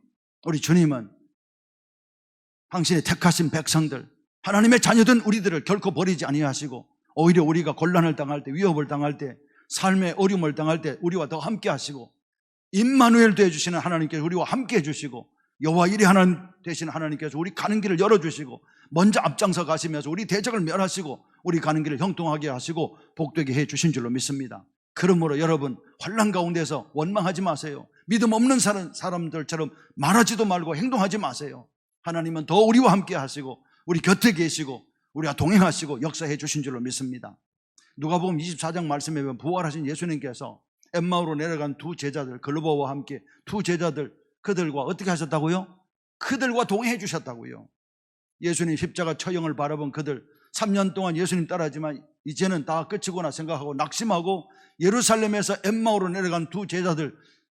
당신의 택하신 백성들, 하나님의 자녀된 우리들을 결코 버리지 아니하시고 오히려 우리가 곤란을 당할 때, 위협을 당할 때, 삶의 어려움을 당할 때 우리와 더 함께 하시고 임마누엘 되어주시는 하나님께서 우리와 함께 해주시고 여호와 이레 하나님 되시는 하나님께서 우리 가는 길을 열어주시고 먼저 앞장서 가시면서 우리 대적을 멸하시고 우리 가는 길을 형통하게 하시고 복되게 해주신 줄로 믿습니다. 그러므로 여러분 환난 가운데서 원망하지 마세요. 믿음 없는 사람들처럼 말하지도 말고 행동하지 마세요. 하나님은 더 우리와 함께 하시고 우리 곁에 계시고 우리와 동행하시고 역사해 주신 줄로 믿습니다. 누가복음 24장 말씀에 보면 부활하신 예수님께서 엠마오로 내려간 두 제자들, 글로버와 함께 두 제자들, 그들과 어떻게 하셨다고요? 그들과 동행해 주셨다고요. 예수님 십자가 처형을 바라본 그들 3년 동안 예수님 따라하지만 이제는 다 끝이구나 생각하고 낙심하고 예루살렘에서 엠마오로 내려간 두 제자들,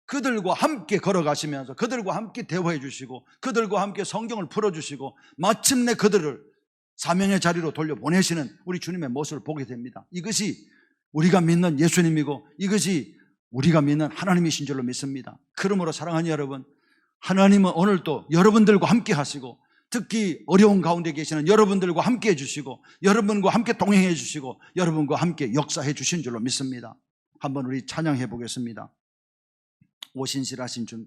그들과 함께 걸어가시면서 그들과 함께 대화해 주시고 그들과 함께 성경을 풀어주시고 마침내 그들을 사명의 자리로 돌려보내시는 우리 주님의 모습을 보게 됩니다. 이것이 우리가 믿는 예수님이고 이것이 우리가 믿는 하나님이신 줄로 믿습니다. 그러므로 사랑하는 여러분, 하나님은 오늘도 여러분들과 함께 하시고 특히 어려운 가운데 계시는 여러분들과 함께 해주시고 여러분과 함께 동행해 주시고 여러분과 함께 역사해 주신 줄로 믿습니다. 한번 우리 찬양해 보겠습니다. 오신실하신 주.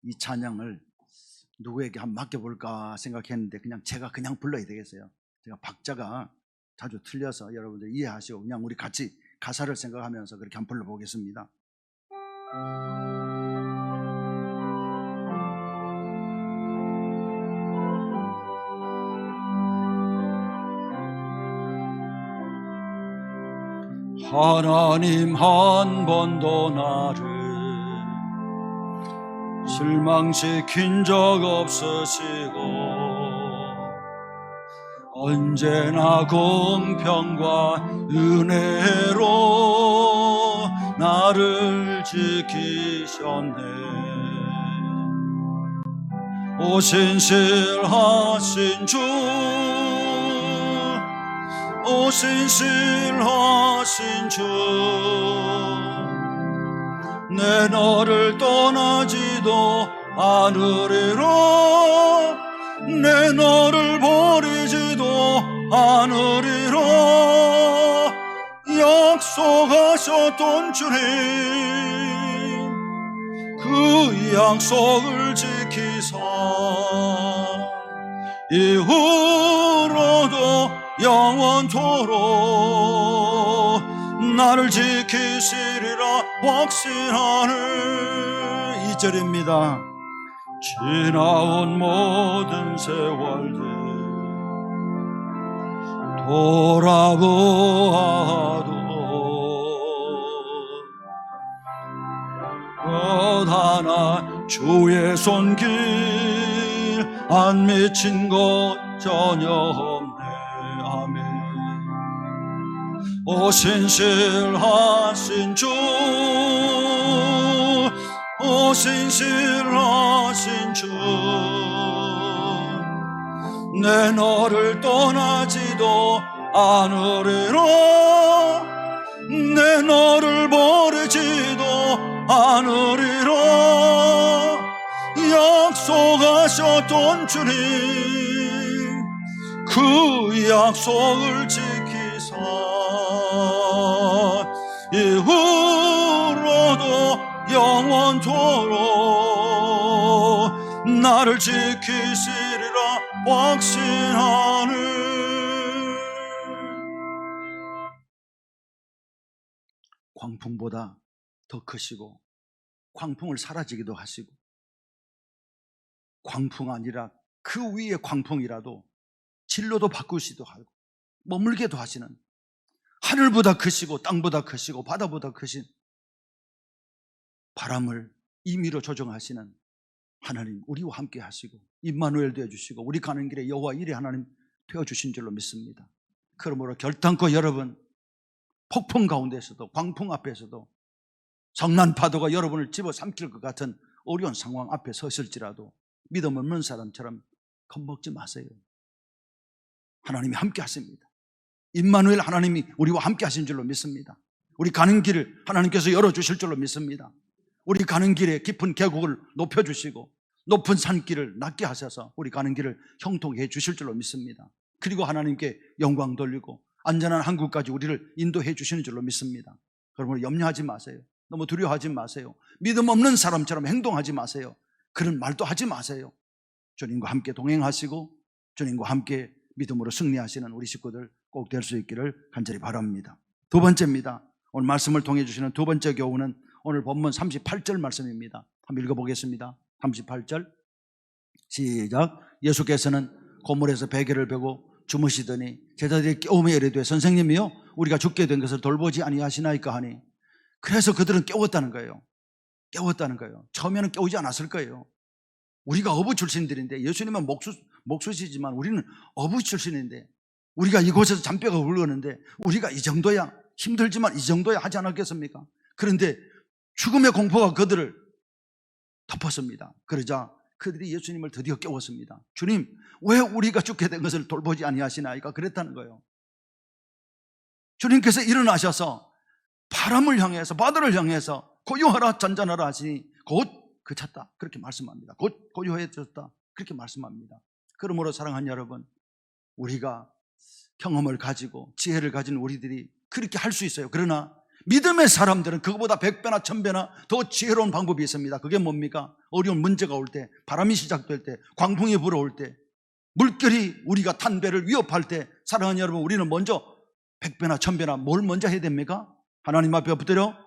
이 찬양을 누구에게 한번 맡겨볼까 생각했는데 제가 그냥 불러야 되겠어요. 제가 박자가 자주 틀려서 여러분들 이해하시고 그냥 우리 같이 가사를 생각하면서 그렇게 한번 불러보겠습니다. 하나님 한 번도 나를 실망시킨 적 없으시고 언제나 공평과 은혜로 나를 지키셨네. 오신실하신 주, 오신실하신 주, 내 너를 떠나지도 않으리라. 내 너를 버리지도 않으리라. 약속하셨던 주님, 그 약속을 지키사 이후로도 영원토록 나를 지키시리라 확신하는 2절입니다. 지나온 모든 세월들 돌아보아도 것 하나 주의 손길 안 미친 것 전혀 없네. 아멘. 오신실하신 주, 오신실하신 주, 내 너를 떠나지도 않으리라. 내 너를 버리지도 않으리라. 약속하셨던 주님, 그 약속을 지키사 이후로도 영원토록 나를 지키시리라 확신하는. 광풍보다 더 크시고 광풍을 사라지기도 하시고 광풍 아니라 그 위에 광풍이라도 진로도 바꾸시기도 하고 머물게도 하시는 하늘보다 크시고 땅보다 크시고 바다보다 크신 바람을 임의로 조정하시는 하나님, 우리와 함께 하시고 임마누엘 되어주시고 우리 가는 길에 여호와 이레 하나님 되어주신 줄로 믿습니다. 그러므로 결단코 여러분, 폭풍 가운데서도 광풍 앞에서도 성난 파도가 여러분을 집어삼킬 것 같은 어려운 상황 앞에 서실지라도 믿음 없는 사람처럼 겁먹지 마세요. 하나님이 함께 하십니다. 임마누엘 하나님이 우리와 함께 하신 줄로 믿습니다. 우리 가는 길을 하나님께서 열어주실 줄로 믿습니다. 우리 가는 길에 깊은 계곡을 높여주시고 높은 산길을 낮게 하셔서 우리 가는 길을 형통해 주실 줄로 믿습니다. 그리고 하나님께 영광 돌리고 안전한 한국까지 우리를 인도해 주시는 줄로 믿습니다. 그러므로 염려하지 마세요. 너무 두려워하지 마세요. 믿음 없는 사람처럼 행동하지 마세요. 그런 말도 하지 마세요. 주님과 함께 동행하시고 주님과 함께 믿음으로 승리하시는 우리 식구들 꼭 될 수 있기를 간절히 바랍니다. 두 번째입니다. 오늘 말씀을 통해 주시는 두 번째 교훈은 오늘 본문 38절 말씀입니다. 한번 읽어보겠습니다. 38절 시작. 예수께서는 고물에서 베개를 베고 주무시더니 제자들이 깨우며 이르되 선생님이요 우리가 죽게 된 것을 돌보지 아니하시나이까 하니, 그래서 그들은 깨웠다는 거예요. 깨웠다는 거예요. 처음에는 깨우지 않았을 거예요. 우리가 어부 출신들인데, 예수님은 목수시지만 우리는 어부 출신인데, 우리가 이곳에서 잔뼈가 굵었는데 우리가 이 정도야, 힘들지만 이 정도야 하지 않았겠습니까? 그런데 죽음의 공포가 그들을 덮었습니다. 그러자 그들이 예수님을 드디어 깨웠습니다. 주님, 왜 우리가 죽게 된 것을 돌보지 아니하시나이까? 그랬다는 거예요. 주님께서 일어나셔서 바람을 향해서 바다를 향해서 고요하라 잔잔하라 하시니 곧 그쳤다, 그렇게 말씀합니다. 곧 고요해졌다, 그렇게 말씀합니다. 그러므로 사랑하는 여러분, 우리가 경험을 가지고 지혜를 가진 우리들이 그렇게 할 수 있어요. 그러나 믿음의 사람들은 그거보다 100배나 1000배나 더 지혜로운 방법이 있습니다. 그게 뭡니까? 어려운 문제가 올 때, 바람이 시작될 때, 광풍이 불어올 때, 물결이 우리가 탄 배를 위협할 때, 사랑하는 여러분, 우리는 먼저 100배나 1000배나 뭘 먼저 해야 됩니까? 하나님 앞에 엎드려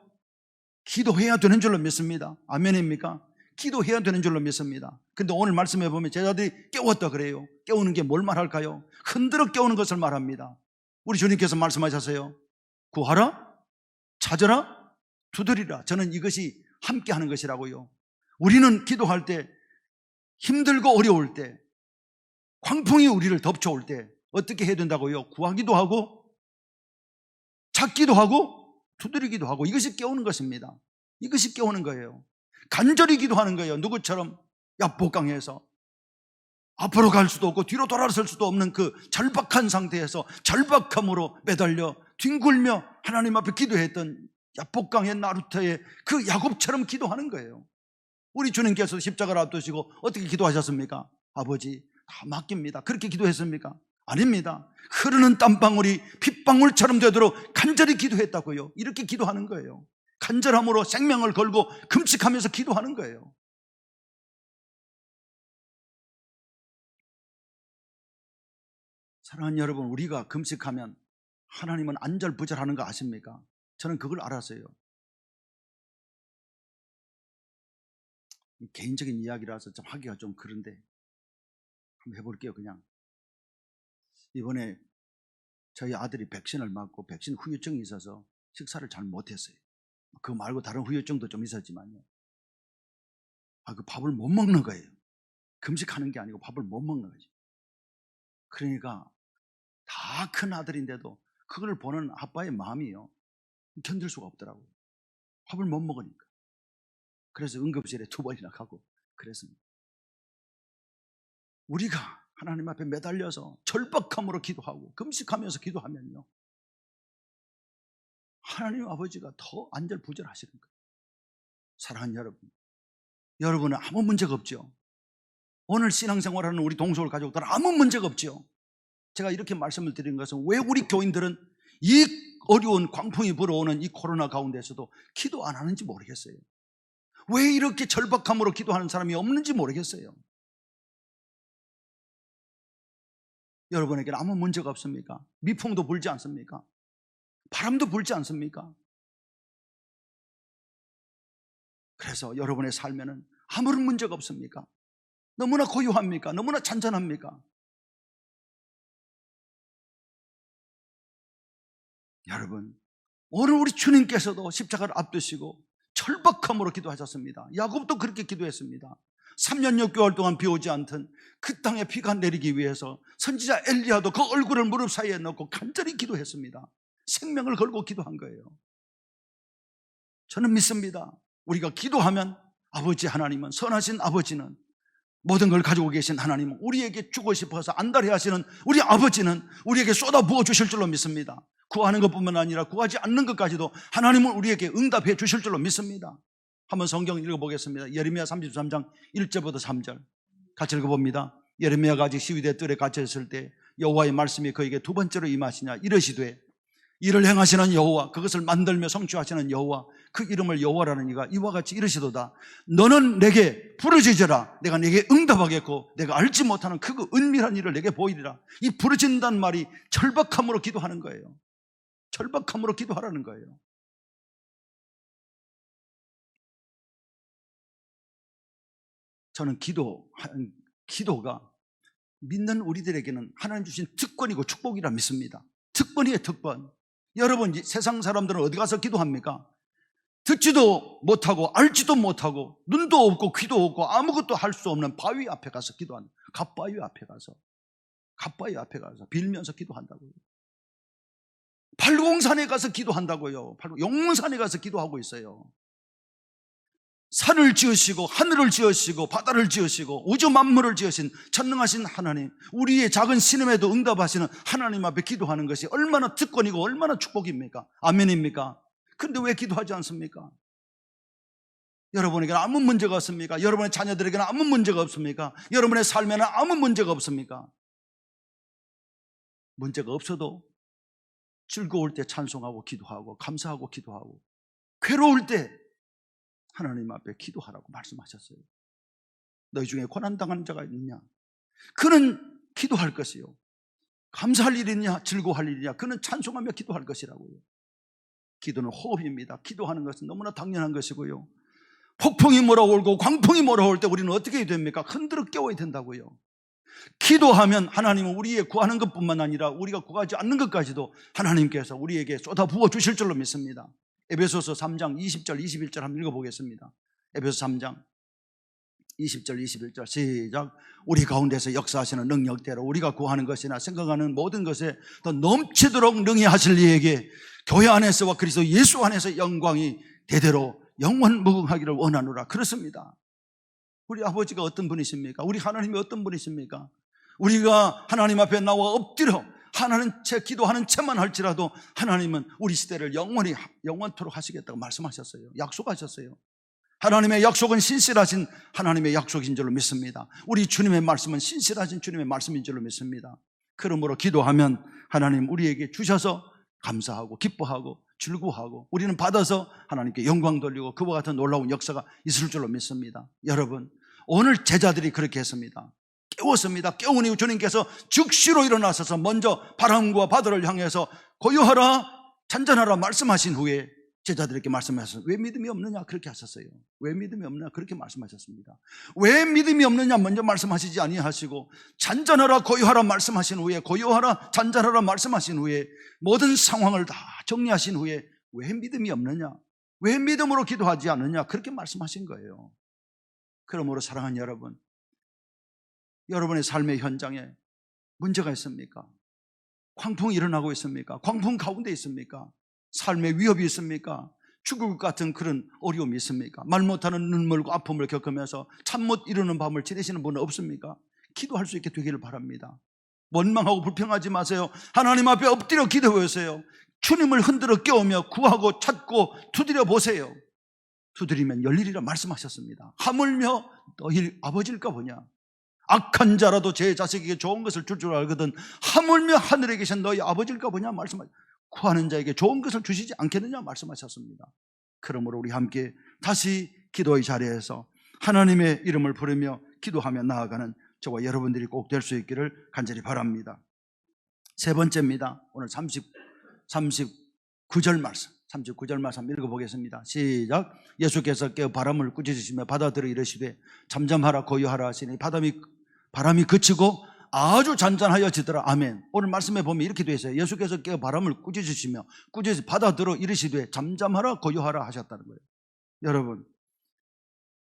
기도해야 되는 줄로 믿습니다. 아멘입니까? 기도해야 되는 줄로 믿습니다. 근데 오늘 말씀해 보면 제자들이 깨웠다 그래요. 깨우는 게 뭘 말할까요? 흔들어 깨우는 것을 말합니다. 우리 주님께서 말씀하셨어요. 구하라, 찾으라, 두드리라. 저는 이것이 함께 하는 것이라고요. 우리는 기도할 때, 힘들고 어려울 때, 광풍이 우리를 덮쳐올 때 어떻게 해야 된다고요? 구하기도 하고 찾기도 하고 두드리기도 하고. 이것이 깨우는 것입니다. 이것이 깨우는 거예요. 간절히 기도하는 거예요. 누구처럼? 야복강에서 앞으로 갈 수도 없고 뒤로 돌아설 수도 없는 그 절박한 상태에서 절박함으로 매달려 뒹굴며 하나님 앞에 기도했던 야복강의 나루터의 그 야곱처럼 기도하는 거예요. 우리 주님께서 십자가를 앞두시고 어떻게 기도하셨습니까? 아버지, 다 맡깁니다. 그렇게 기도했습니까? 아닙니다. 흐르는 땀방울이 핏방울처럼 되도록 간절히 기도했다고요. 이렇게 기도하는 거예요. 간절함으로 생명을 걸고 금식하면서 기도하는 거예요. 사랑하는 여러분, 우리가 금식하면 하나님은 안절부절하는 거 아십니까? 저는 그걸 알았어요. 개인적인 이야기라서 좀 하기가 좀 그런데 한번 해볼게요. 그냥 이번에 저희 아들이 백신을 맞고 백신 후유증이 있어서 식사를 잘 못했어요. 그거 말고 다른 후유증도 좀 있었지만요. 그 밥을 못 먹는 거예요. 금식하는 게 아니고 밥을 못 먹는 거죠. 그러니까 다 큰 아들인데도 그걸 보는 아빠의 마음이요, 견딜 수가 없더라고요. 밥을 못 먹으니까. 그래서 응급실에 2번이나 가고 그랬습니다. 우리가 하나님 앞에 매달려서 절박함으로 기도하고 금식하면서 기도하면요, 하나님 아버지가 더 안절부절하시는 거예요. 사랑하는 여러분, 여러분은 아무 문제가 없죠. 오늘 신앙생활하는 우리 동서울 가족들은 아무 문제가 없죠. 제가 이렇게 말씀을 드리는 것은, 왜 우리 교인들은 이 어려운 광풍이 불어오는 이 코로나 가운데서도 기도 안 하는지 모르겠어요. 왜 이렇게 절박함으로 기도하는 사람이 없는지 모르겠어요. 여러분에게는 아무 문제가 없습니까? 미풍도 불지 않습니까? 바람도 불지 않습니까? 그래서 여러분의 삶에는 아무런 문제가 없습니까? 너무나 고요합니까? 너무나 잔잔합니까? 여러분, 오늘 우리 주님께서도 십자가를 앞두시고 철박함으로 기도하셨습니다. 야곱도 그렇게 기도했습니다. 3년 6개월 동안 비 오지 않던 그 땅에 비가 내리기 위해서 선지자 엘리야도 그 얼굴을 무릎 사이에 넣고 간절히 기도했습니다. 생명을 걸고 기도한 거예요. 저는 믿습니다. 우리가 기도하면 아버지 하나님은, 선하신 아버지는, 모든 걸 가지고 계신 하나님은, 우리에게 주고 싶어서 안달해 하시는 우리 아버지는 우리에게 쏟아 부어 주실 줄로 믿습니다. 구하는 것뿐만 아니라 구하지 않는 것까지도 하나님은 우리에게 응답해 주실 줄로 믿습니다. 한번 성경 읽어보겠습니다. 예레미야 33장 1절부터 3절 같이 읽어봅니다. 예레미야가 아직 시위대 뜰에 갇혀있을 때 여호와의 말씀이 그에게 두 번째로 임하시냐 이르시되, 이를 행하시는 여호와, 그것을 만들며 성취하시는 여호와, 그 이름을 여호와라는 이가 이와 같이 이르시도다. 너는 내게 부르짖으라. 내가 내게 응답하겠고 내가 알지 못하는 그 은밀한 일을 내게 보이리라. 이 부르짖는다는 말이 절박함으로 기도하는 거예요. 절박함으로 기도하라는 거예요. 저는 기도가 믿는 우리들에게는 하나님 주신 특권이고 축복이라 믿습니다. 특권이에요, 특권. 여러분, 세상 사람들은 어디 가서 기도합니까? 듣지도 못하고 알지도 못하고 눈도 없고 귀도 없고 아무것도 할 수 없는 바위 앞에 가서 기도하는, 갓바위 앞에 가서 빌면서 기도한다고요. 팔공산에 가서 기도한다고요. 용문산에 가서 기도하고 있어요. 산을 지으시고 하늘을 지으시고 바다를 지으시고 우주 만물을 지으신 전능하신 하나님, 우리의 작은 신음에도 응답하시는 하나님 앞에 기도하는 것이 얼마나 특권이고 얼마나 축복입니까? 아멘입니까? 그런데 왜 기도하지 않습니까? 여러분에게는 아무 문제가 없습니까? 여러분의 자녀들에게는 아무 문제가 없습니까? 여러분의 삶에는 아무 문제가 없습니까? 문제가 없어도 즐거울 때 찬송하고 기도하고 감사하고 기도하고, 괴로울 때 하나님 앞에 기도하라고 말씀하셨어요. 너희 중에 고난당하는 자가 있느냐? 그는 기도할 것이요, 감사할 일이냐 즐거워할 일이냐, 그는 찬송하며 기도할 것이라고요. 기도는 호흡입니다. 기도하는 것은 너무나 당연한 것이고요. 폭풍이 몰아오고 광풍이 몰아올 때 우리는 어떻게 해야 됩니까? 흔들어 깨워야 된다고요. 기도하면 하나님은 우리의 구하는 것뿐만 아니라 우리가 구하지 않는 것까지도 하나님께서 우리에게 쏟아부어 주실 줄로 믿습니다. 에베소서 3장 20절 21절 한번 읽어보겠습니다. 에베소 3장 20절 21절 시작. 우리 가운데서 역사하시는 능력대로 우리가 구하는 것이나 생각하는 모든 것에 더 넘치도록 능히 하실 이에게 교회 안에서와 그리스도 예수 안에서 영광이 대대로 영원무궁하기를 원하노라. 그렇습니다. 우리 아버지가 어떤 분이십니까? 우리 하나님이 어떤 분이십니까? 우리가 하나님 앞에 나와 엎드려 하나님 채 기도하는 채만 할지라도 하나님은 우리 시대를 영원토록 하시겠다고 말씀하셨어요. 약속하셨어요. 하나님의 약속은 신실하신 하나님의 약속인 줄로 믿습니다. 우리 주님의 말씀은 신실하신 주님의 말씀인 줄로 믿습니다. 그러므로 기도하면 하나님 우리에게 주셔서 감사하고 기뻐하고 즐거워하고 우리는 받아서 하나님께 영광 돌리고 그와 같은 놀라운 역사가 있을 줄로 믿습니다. 여러분, 오늘 제자들이 그렇게 했습니다. 깨웠습니다. 깨운 이후 주님께서 즉시로 일어나셔서 먼저 바람과 바다를 향해서 고요하라 잔잔하라 말씀하신 후에 제자들에게 말씀하셨어요. 왜 믿음이 없느냐 그렇게 하셨어요. 왜 믿음이 없느냐 그렇게 말씀하셨습니다. 왜 믿음이 없느냐 먼저 말씀하시지 아니하시고 잔잔하라 고요하라 말씀하신 후에, 고요하라 잔잔하라 말씀하신 후에 모든 상황을 다 정리하신 후에 왜 믿음이 없느냐, 왜 믿음으로 기도하지 않느냐 그렇게 말씀하신 거예요. 그러므로 사랑하는 여러분, 여러분의 삶의 현장에 문제가 있습니까? 광풍이 일어나고 있습니까? 광풍 가운데 있습니까? 삶의 위협이 있습니까? 죽을 것 같은 그런 어려움이 있습니까? 말 못하는 눈물과 아픔을 겪으면서 잠 못 이루는 밤을 지내시는 분은 없습니까? 기도할 수 있게 되기를 바랍니다. 원망하고 불평하지 마세요. 하나님 앞에 엎드려 기도하세요. 주님을 흔들어 깨우며 구하고 찾고 두드려 보세요. 두드리면 열리리라 말씀하셨습니다. 하물며 너희 아버지일까 보냐? 악한 자라도 제 자식에게 좋은 것을 줄 줄 알거든 하물며 하늘에 계신 너희 아버지일까 보냐 말씀하셨습니다. 구하는 자에게 좋은 것을 주시지 않겠느냐 말씀하셨습니다. 그러므로 우리 함께 다시 기도의 자리에서 하나님의 이름을 부르며 기도하며 나아가는 저와 여러분들이 꼭 될 수 있기를 간절히 바랍니다. 세 번째입니다. 오늘 39절 말씀, 39절 말씀 읽어보겠습니다. 시작. 예수께서 깨어 바람을 꾸짖으시며 바다들어 이르시되 잠잠하라 고요하라 하시니 바람이 그치고 아주 잔잔하여지더라. 아멘. 오늘 말씀에 보면 이렇게 되어 있어요. 예수께서 깨어 바람을 꾸짖으시며 바다들어 이르시되 잠잠하라 고요하라 하셨다는 거예요. 여러분,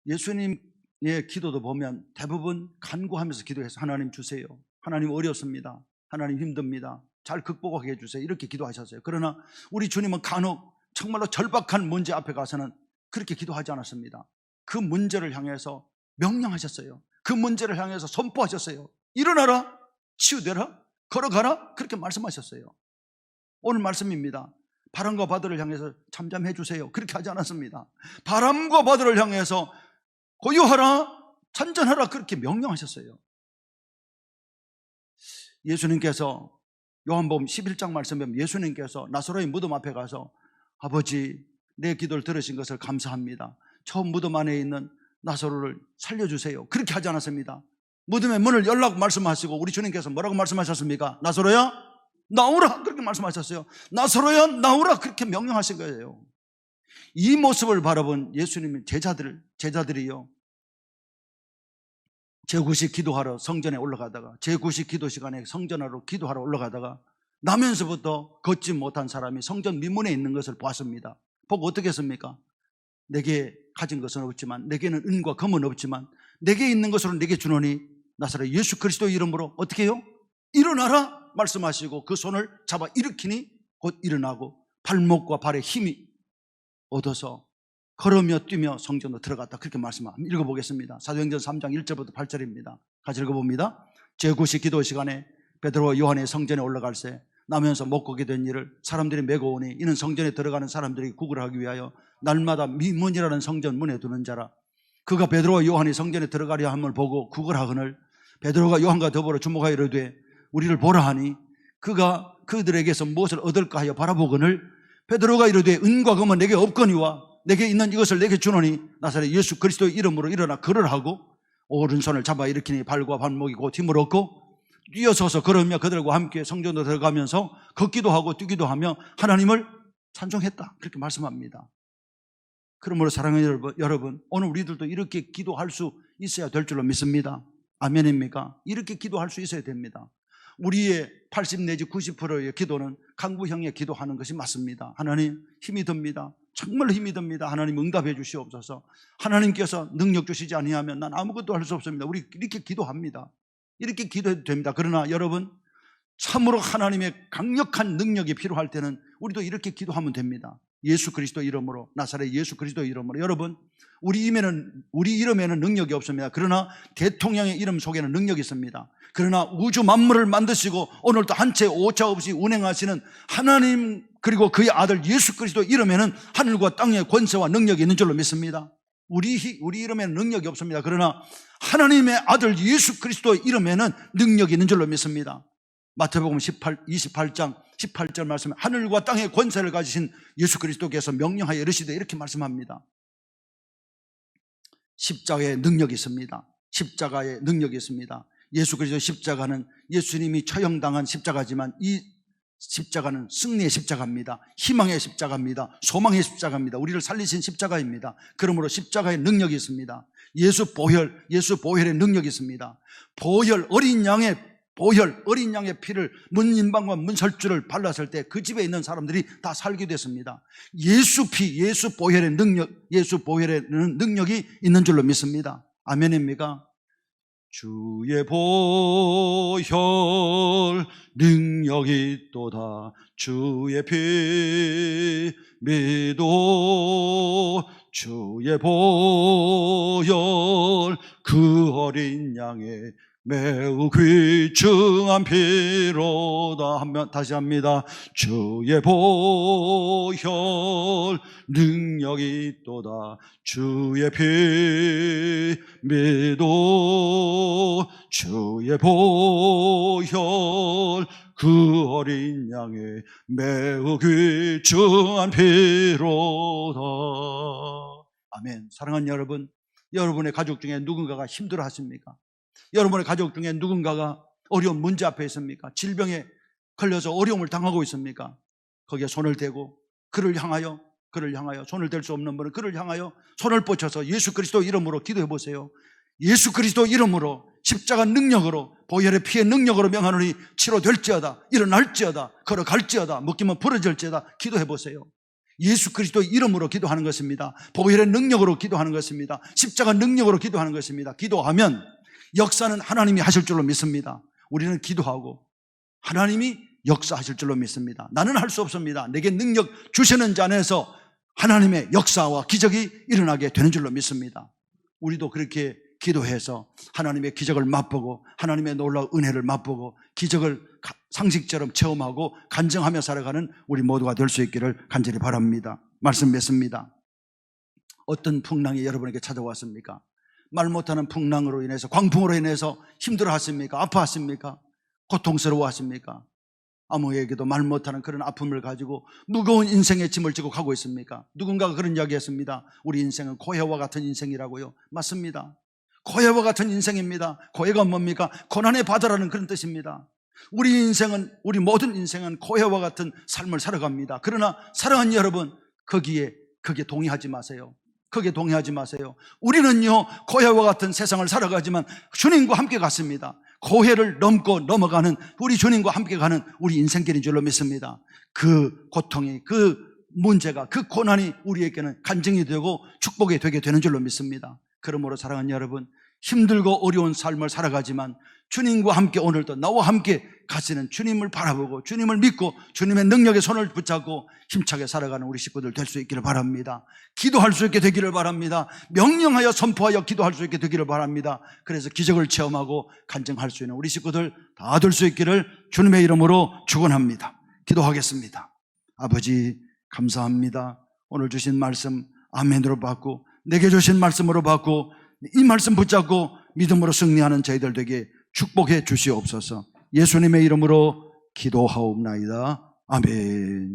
예수님의 기도도 보면 대부분 간구하면서 기도해서 하나님 주세요, 하나님 어렵습니다, 하나님 힘듭니다, 잘 극복하게 해주세요, 이렇게 기도하셨어요. 그러나 우리 주님은 간혹 정말로 절박한 문제 앞에 가서는 그렇게 기도하지 않았습니다. 그 문제를 향해서 명령하셨어요. 그 문제를 향해서 선포하셨어요. 일어나라, 치유되라, 걸어가라, 그렇게 말씀하셨어요. 오늘 말씀입니다. 바람과 바다를 향해서 잠잠해 주세요, 그렇게 하지 않았습니다. 바람과 바다를 향해서 고요하라, 잔잔하라, 그렇게 명령하셨어요. 예수님께서 요한복음 11장 말씀에 보면 예수님께서 나사로의 무덤 앞에 가서 아버지, 내 기도를 들으신 것을 감사합니다, 처음 무덤 안에 있는 나사로를 살려주세요, 그렇게 하지 않았습니다. 무덤의 문을 열라고 말씀하시고 우리 주님께서 뭐라고 말씀하셨습니까? 나사로야 나오라, 그렇게 말씀하셨어요. 나사로야 나오라, 그렇게 명령하신 거예요. 이 모습을 바라본 예수님의 제자들이요, 제9식 기도하러 성전에 올라가다가, 제9식 기도 시간에 성전으로 기도하러 올라가다가 나면서부터 걷지 못한 사람이 성전 미문에 있는 것을 보았습니다. 보고 어떻게 했습니까? 내게 가진 것은 없지만, 내게는 은과 금은 없지만 내게 있는 것으로 내게 주노니 나사렛 예수 그리스도 이름으로 어떻게 해요? 일어나라 말씀하시고 그 손을 잡아 일으키니 곧 일어나고 발목과 발에 힘이 얻어서 걸으며 뛰며 성전으로 들어갔다, 그렇게 말씀합니다. 읽어보겠습니다. 사도행전 3장 1절부터 8절입니다. 같이 읽어봅니다. 제9식 기도 시간에 베드로와 요한의 성전에 올라갈새 나면서 못 걷게 된 일을 사람들이 메고 오니 이는 성전에 들어가는 사람들이 구걸하기 위하여 날마다 미문이라는 성전 문에 두는 자라. 그가 베드로와 요한이 성전에 들어가려 함을 보고 구걸하거늘 베드로가 요한과 더불어 주목하여 이르되 우리를 보라 하니 그가 그들에게서 무엇을 얻을까 하여 바라보거늘 베드로가 이르되 은과 금은 내게 없거니와 내게 있는 이것을 내게 주노니 나사렛 예수 그리스도의 이름으로 일어나 걸으라고 오른손을 잡아 일으키니 발과 발목이 곧 힘을 얻고 뛰어서서 걸으며 그들과 함께 성전으로 들어가면서 걷기도 하고 뛰기도 하며 하나님을 찬송했다, 그렇게 말씀합니다. 그러므로 사랑하는 여러분, 오늘 우리들도 이렇게 기도할 수 있어야 될 줄로 믿습니다. 아멘입니까? 이렇게 기도할 수 있어야 됩니다. 우리의 80 내지 90%의 기도는 강구형의 기도하는 것이 맞습니다. 하나님 힘이 듭니다, 정말 힘이 듭니다, 하나님 응답해 주시옵소서. 하나님께서 능력 주시지 아니하면 난 아무것도 할 수 없습니다. 우리 이렇게 기도합니다. 이렇게 기도해도 됩니다. 그러나 여러분, 참으로 하나님의 강력한 능력이 필요할 때는 우리도 이렇게 기도하면 됩니다. 예수 그리스도 이름으로, 나사렛 예수 그리스도 이름으로. 여러분, 우리 이름에는 능력이 없습니다. 그러나 대통령의 이름 속에는 능력이 있습니다. 그러나 우주 만물을 만드시고 오늘도 한 채 오차 없이 운행하시는 하나님, 그리고 그의 아들 예수 그리스도 이름에는 하늘과 땅의 권세와 능력이 있는 줄로 믿습니다. 우리 이름에는 능력이 없습니다. 그러나 하나님의 아들 예수 그리스도의 이름에는 능력이 있는 줄로 믿습니다. 마태복음 28장 18절 말씀에 하늘과 땅의 권세를 가지신 예수 그리스도께서 명령하여 이르시되, 이렇게 말씀합니다. 십자가에 능력이 있습니다. 십자가에 능력이 있습니다. 예수 그리스도 십자가는 예수님이 처형당한 십자가지만 이 십자가는 승리의 십자가입니다. 희망의 십자가입니다. 소망의 십자가입니다. 우리를 살리신 십자가입니다. 그러므로 십자가에 능력이 있습니다. 예수 보혈의 능력이 있습니다. 어린 양의 피를 문인방과 문설주를 발랐을 때 그 집에 있는 사람들이 다 살게 됐습니다. 예수 보혈의 능력이 있는 줄로 믿습니다. 아멘입니까? 주의 보혈 능력이 있도다. 주의 피 믿어 주의 보혈 그 어린 양의 매우 귀중한 피로다. 다시 합니다. 주의 보혈 능력이 있도다. 주의 피 믿어 주의 보혈 그 어린 양의 매우 귀중한 피로다. 아멘. 사랑하는 여러분, 여러분의 가족 중에 누군가가 힘들어 하십니까? 여러분의 가족 중에 누군가가 어려운 문제 앞에 있습니까? 질병에 걸려서 어려움을 당하고 있습니까? 거기에 손을 대고 그를 향하여 손을 댈 수 없는 분은 그를 향하여 손을 뻗쳐서 예수 그리스도 이름으로 기도해 보세요. 예수 그리스도 이름으로 십자가 능력으로 보혈의 피의 능력으로 명하노니 치료될지어다, 일어날지어다, 걸어갈지어다, 묶이면 부러질지어다. 기도해 보세요. 예수 그리스도 이름으로 기도하는 것입니다. 보혈의 능력으로 기도하는 것입니다. 십자가 능력으로 기도하는 것입니다. 기도하면 역사는 하나님이 하실 줄로 믿습니다. 우리는 기도하고 하나님이 역사하실 줄로 믿습니다. 나는 할 수 없습니다. 내게 능력 주시는 자 안에서 하나님의 역사와 기적이 일어나게 되는 줄로 믿습니다. 우리도 그렇게 기도해서 하나님의 기적을 맛보고 하나님의 놀라운 은혜를 맛보고 기적을 상식처럼 체험하고 간증하며 살아가는 우리 모두가 될 수 있기를 간절히 바랍니다. 말씀 맺습니다. 어떤 풍랑이 여러분에게 찾아왔습니까? 말 못하는 풍랑으로 인해서, 광풍으로 인해서 힘들어하십니까? 아파하십니까? 고통스러워하십니까? 아무에게도 말 못하는 그런 아픔을 가지고 무거운 인생의 짐을 지고 가고 있습니까? 누군가가 그런 이야기했습니다. 우리 인생은 고해와 같은 인생이라고요. 맞습니다. 고해와 같은 인생입니다. 고해가 뭡니까? 고난의 바다라는 그런 뜻입니다. 우리 모든 인생은 고해와 같은 삶을 살아갑니다. 그러나 사랑하는 여러분, 거기에 동의하지 마세요. 거기에 동의하지 마세요. 우리는요, 고해와 같은 세상을 살아가지만 주님과 함께 갔습니다. 고해를 넘고 넘어가는 우리 주님과 함께 가는 우리 인생길인 줄로 믿습니다. 그 고통이, 그 문제가, 그 고난이 우리에게는 간증이 되고 축복이 되게 되는 줄로 믿습니다. 그러므로 사랑하는 여러분, 힘들고 어려운 삶을 살아가지만 주님과 함께 오늘도 나와 함께 가시는 주님을 바라보고 주님을 믿고 주님의 능력에 손을 붙잡고 힘차게 살아가는 우리 식구들 될 수 있기를 바랍니다. 기도할 수 있게 되기를 바랍니다. 명령하여 선포하여 기도할 수 있게 되기를 바랍니다. 그래서 기적을 체험하고 간증할 수 있는 우리 식구들 다 될 수 있기를 주님의 이름으로 축원합니다. 기도하겠습니다. 아버지 감사합니다. 오늘 주신 말씀 아멘으로 받고 내게 주신 말씀으로 받고 이 말씀 붙잡고 믿음으로 승리하는 저희들 되게 축복해 주시옵소서. 예수님의 이름으로 기도하옵나이다. 아멘.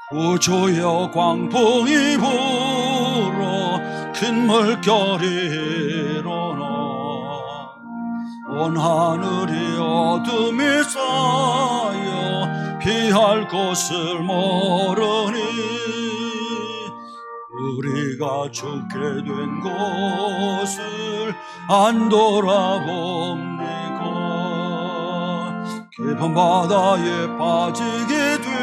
구주여 광풍이 불어 큰 물결이 일어나 온 하늘이 어둠이 쌓여 피할 곳을 모르니 우리가 죽게 된 곳을 안 돌아봅니까? 깊은 바다에 빠지게 된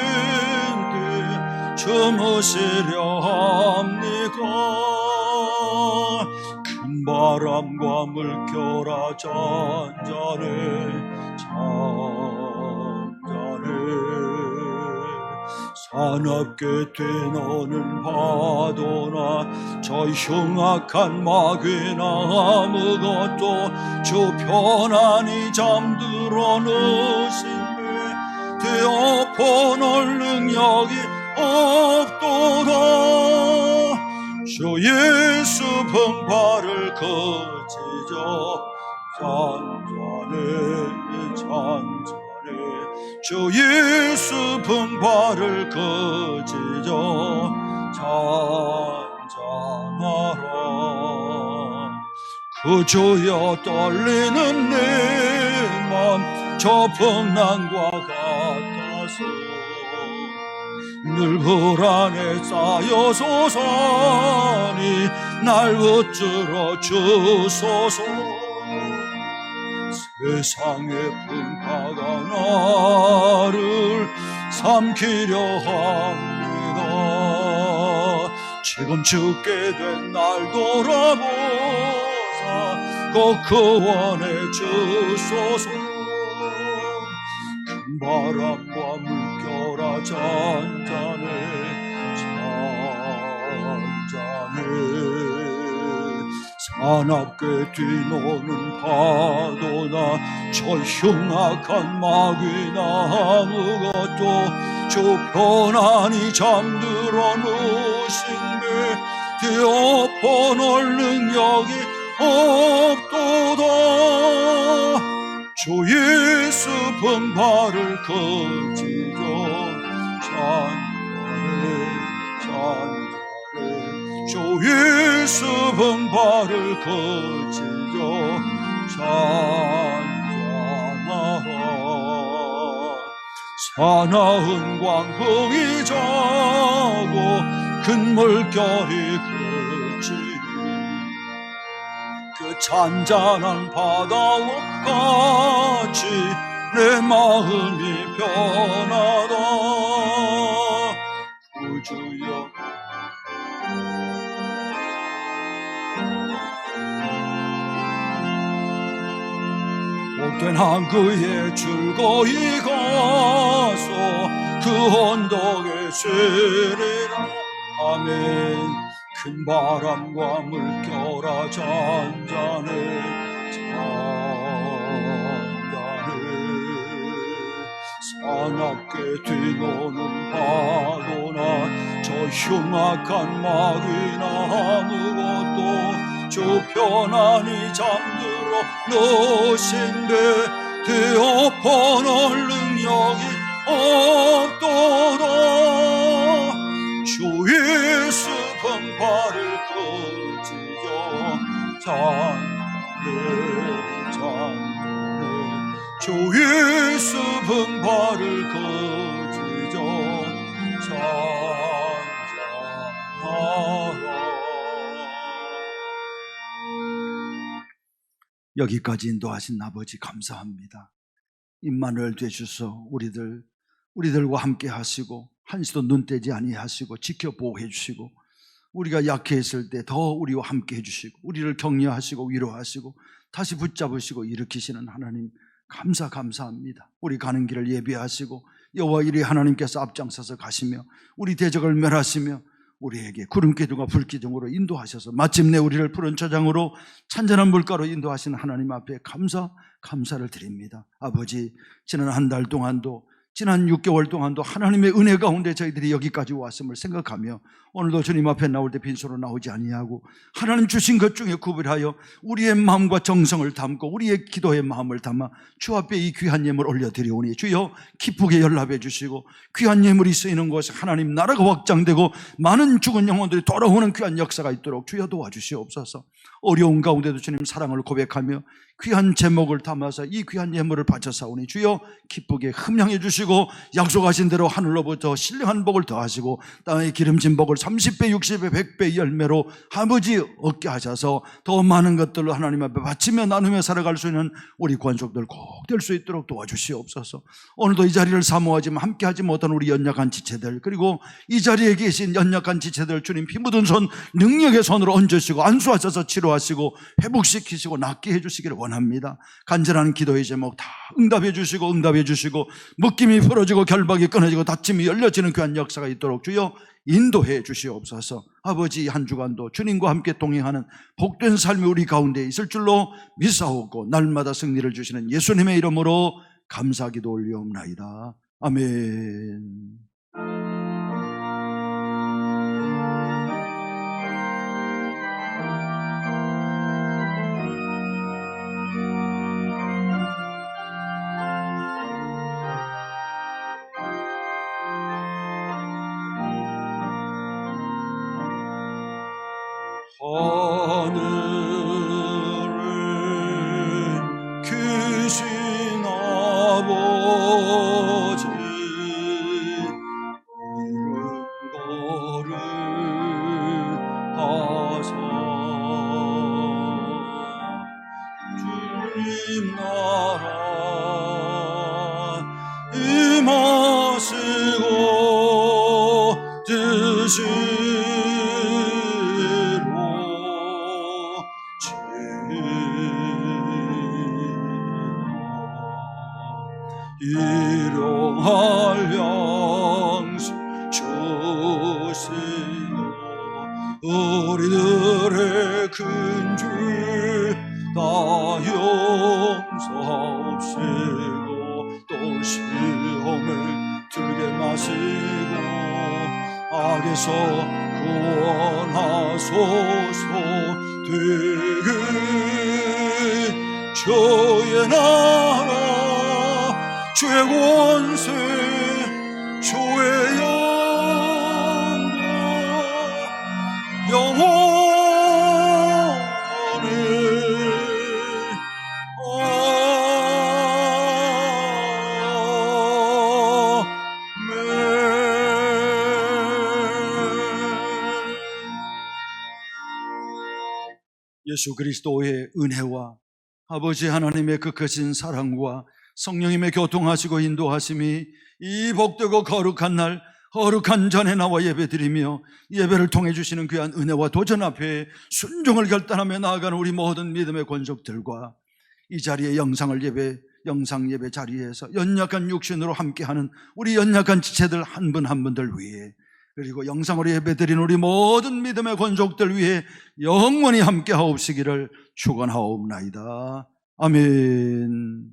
주무시려 합니까? 큰 바람과 물결아 잔잔해 사납게 뛰노는 파도나 저 흉악한 마귀나 아무것도 주 편안히 잠들어 누신 배 되어보는 능력이 없도다. 주 예수 분파를 거치죠 잔잔해 주 예수 분파를 거치죠 잔잔하라. 구주여 떨리는 내 맘 저 풍랑과 같아서 늘 불안에 쌓여 소산이 날 붙들어 주소서. 세상의 풍파가 나를 삼키려 합니다. 지금 죽게 된 날 돌아보사 꼭 구원해 주소서. 큰 바람과 물결아 잔잔해 사납게 뛰노는 파도나 저 흉악한 마귀나 아무것도 주 편안히 잠들어 누신 배 되어보는 능력이 없도다. 주의 슬픈 발을 거지죠. 잔잔해 주의 슬픈 발을 거지죠. 잔잔하라 사나운 광풍이 자고 큰 물결이 그치니 그 잔잔한 바다와 같이 내 마음이 변하다. 구주여 복된 항구에 즐거이 가서 그 언덕에 쉬리라. 아멘. 큰 바람과 물결아 잔잔해 사납게 뒤노는 파도나 저 흉악한 마귀나 아무것도 주 편안히 잠들어 노신 배 되어 퍼널 능력이 없도다. 주의 슬픈 발을 거지요. 잔잔해 주의 슬픈 발을 거지죠. 잔잔하라. 여기까지 인도하신 아버지 감사합니다. 임마누엘 되셔서 우리들과 함께 하시고 한시도 눈떼지 아니하시고 지켜 보호해 주시고 우리가 약해했을 때 더 우리와 함께 해주시고 우리를 격려하시고 위로하시고 다시 붙잡으시고 일으키시는 하나님 감사합니다. 우리 가는 길을 예비하시고 여호와 이리 하나님께서 앞장서서 가시며 우리 대적을 멸하시며 우리에게 구름기둥과 불기둥으로 인도하셔서 마침내 우리를 푸른 초장으로 찬전한 물가로 인도하시는 하나님 앞에 감사를 드립니다. 아버지, 지난 한 달 동안도 지난 6개월 동안도 하나님의 은혜 가운데 저희들이 여기까지 왔음을 생각하며 오늘도 주님 앞에 나올 때 빈손으로 나오지 아니하고 하나님 주신 것 중에 구별하여 우리의 마음과 정성을 담고 우리의 기도의 마음을 담아 주 앞에 이 귀한 예물 올려드리오니 주여 기쁘게 연락해 주시고 귀한 예물이 쓰이는 곳에 하나님 나라가 확장되고 많은 죽은 영혼들이 돌아오는 귀한 역사가 있도록 주여 도와주시옵소서. 어려운 가운데도 주님 사랑을 고백하며 귀한 제목을 담아서 이 귀한 예물을 바쳐사오니 주여 기쁘게 흠양해 주시고 약속하신 대로 하늘로부터 신령한 복을 더하시고 땅에 기름진 복을 30배, 60배, 100배 열매로 아버지 얻게 하셔서 더 많은 것들로 하나님 앞에 바치며 나누며 살아갈 수 있는 우리 관속들 꼭 될 수 있도록 도와주시옵소서. 오늘도 이 자리를 사모하지만 함께하지 못한 우리 연약한 지체들 그리고 이 자리에 계신 연약한 지체들 주님 피 묻은 손 능력의 손으로 얹으시고 안수하셔서 치료하시고 회복시키시고 낫게 해주시기를 원합니다. 간절한 기도의 제목 다 응답해 주시고 묶임이 풀어지고 결박이 끊어지고 닫힘이 열려지는 귀한 역사가 있도록 주여 인도해 주시옵소서. 아버지 한 주간도 주님과 함께 동행하는 복된 삶이 우리 가운데 있을 줄로 믿사오고 날마다 승리를 주시는 예수님의 이름으로 감사기도 올리옵나이다. 아멘. 하늘에 계신 아버지 이름 거룩하사 주님 나라 임하시고 뜻이 일용할 양식 주시고 우리들의 큰 죄 다 용서하시고 또 시험을 들게 마시고 악에서 구원하소서. 되게 주의 나라 주의 권세 주의 영광 영원히 예수 그리스도의 은혜와 아버지 하나님의 그 크신 사랑과 성령님의 교통하시고 인도하심이 이 복되고 거룩한 날 거룩한 전에 나와 예배드리며 예배를 통해 주시는 귀한 은혜와 도전 앞에 순종을 결단하며 나아가는 우리 모든 믿음의 권속들과 이 자리에 영상 예배 자리에서 연약한 육신으로 함께하는 우리 연약한 지체들 한 분 한 분들 위해, 그리고 영상으로 예배드리는 우리 모든 믿음의 권속들 위해 영원히 함께하옵시기를 축원하옵나이다. 아멘.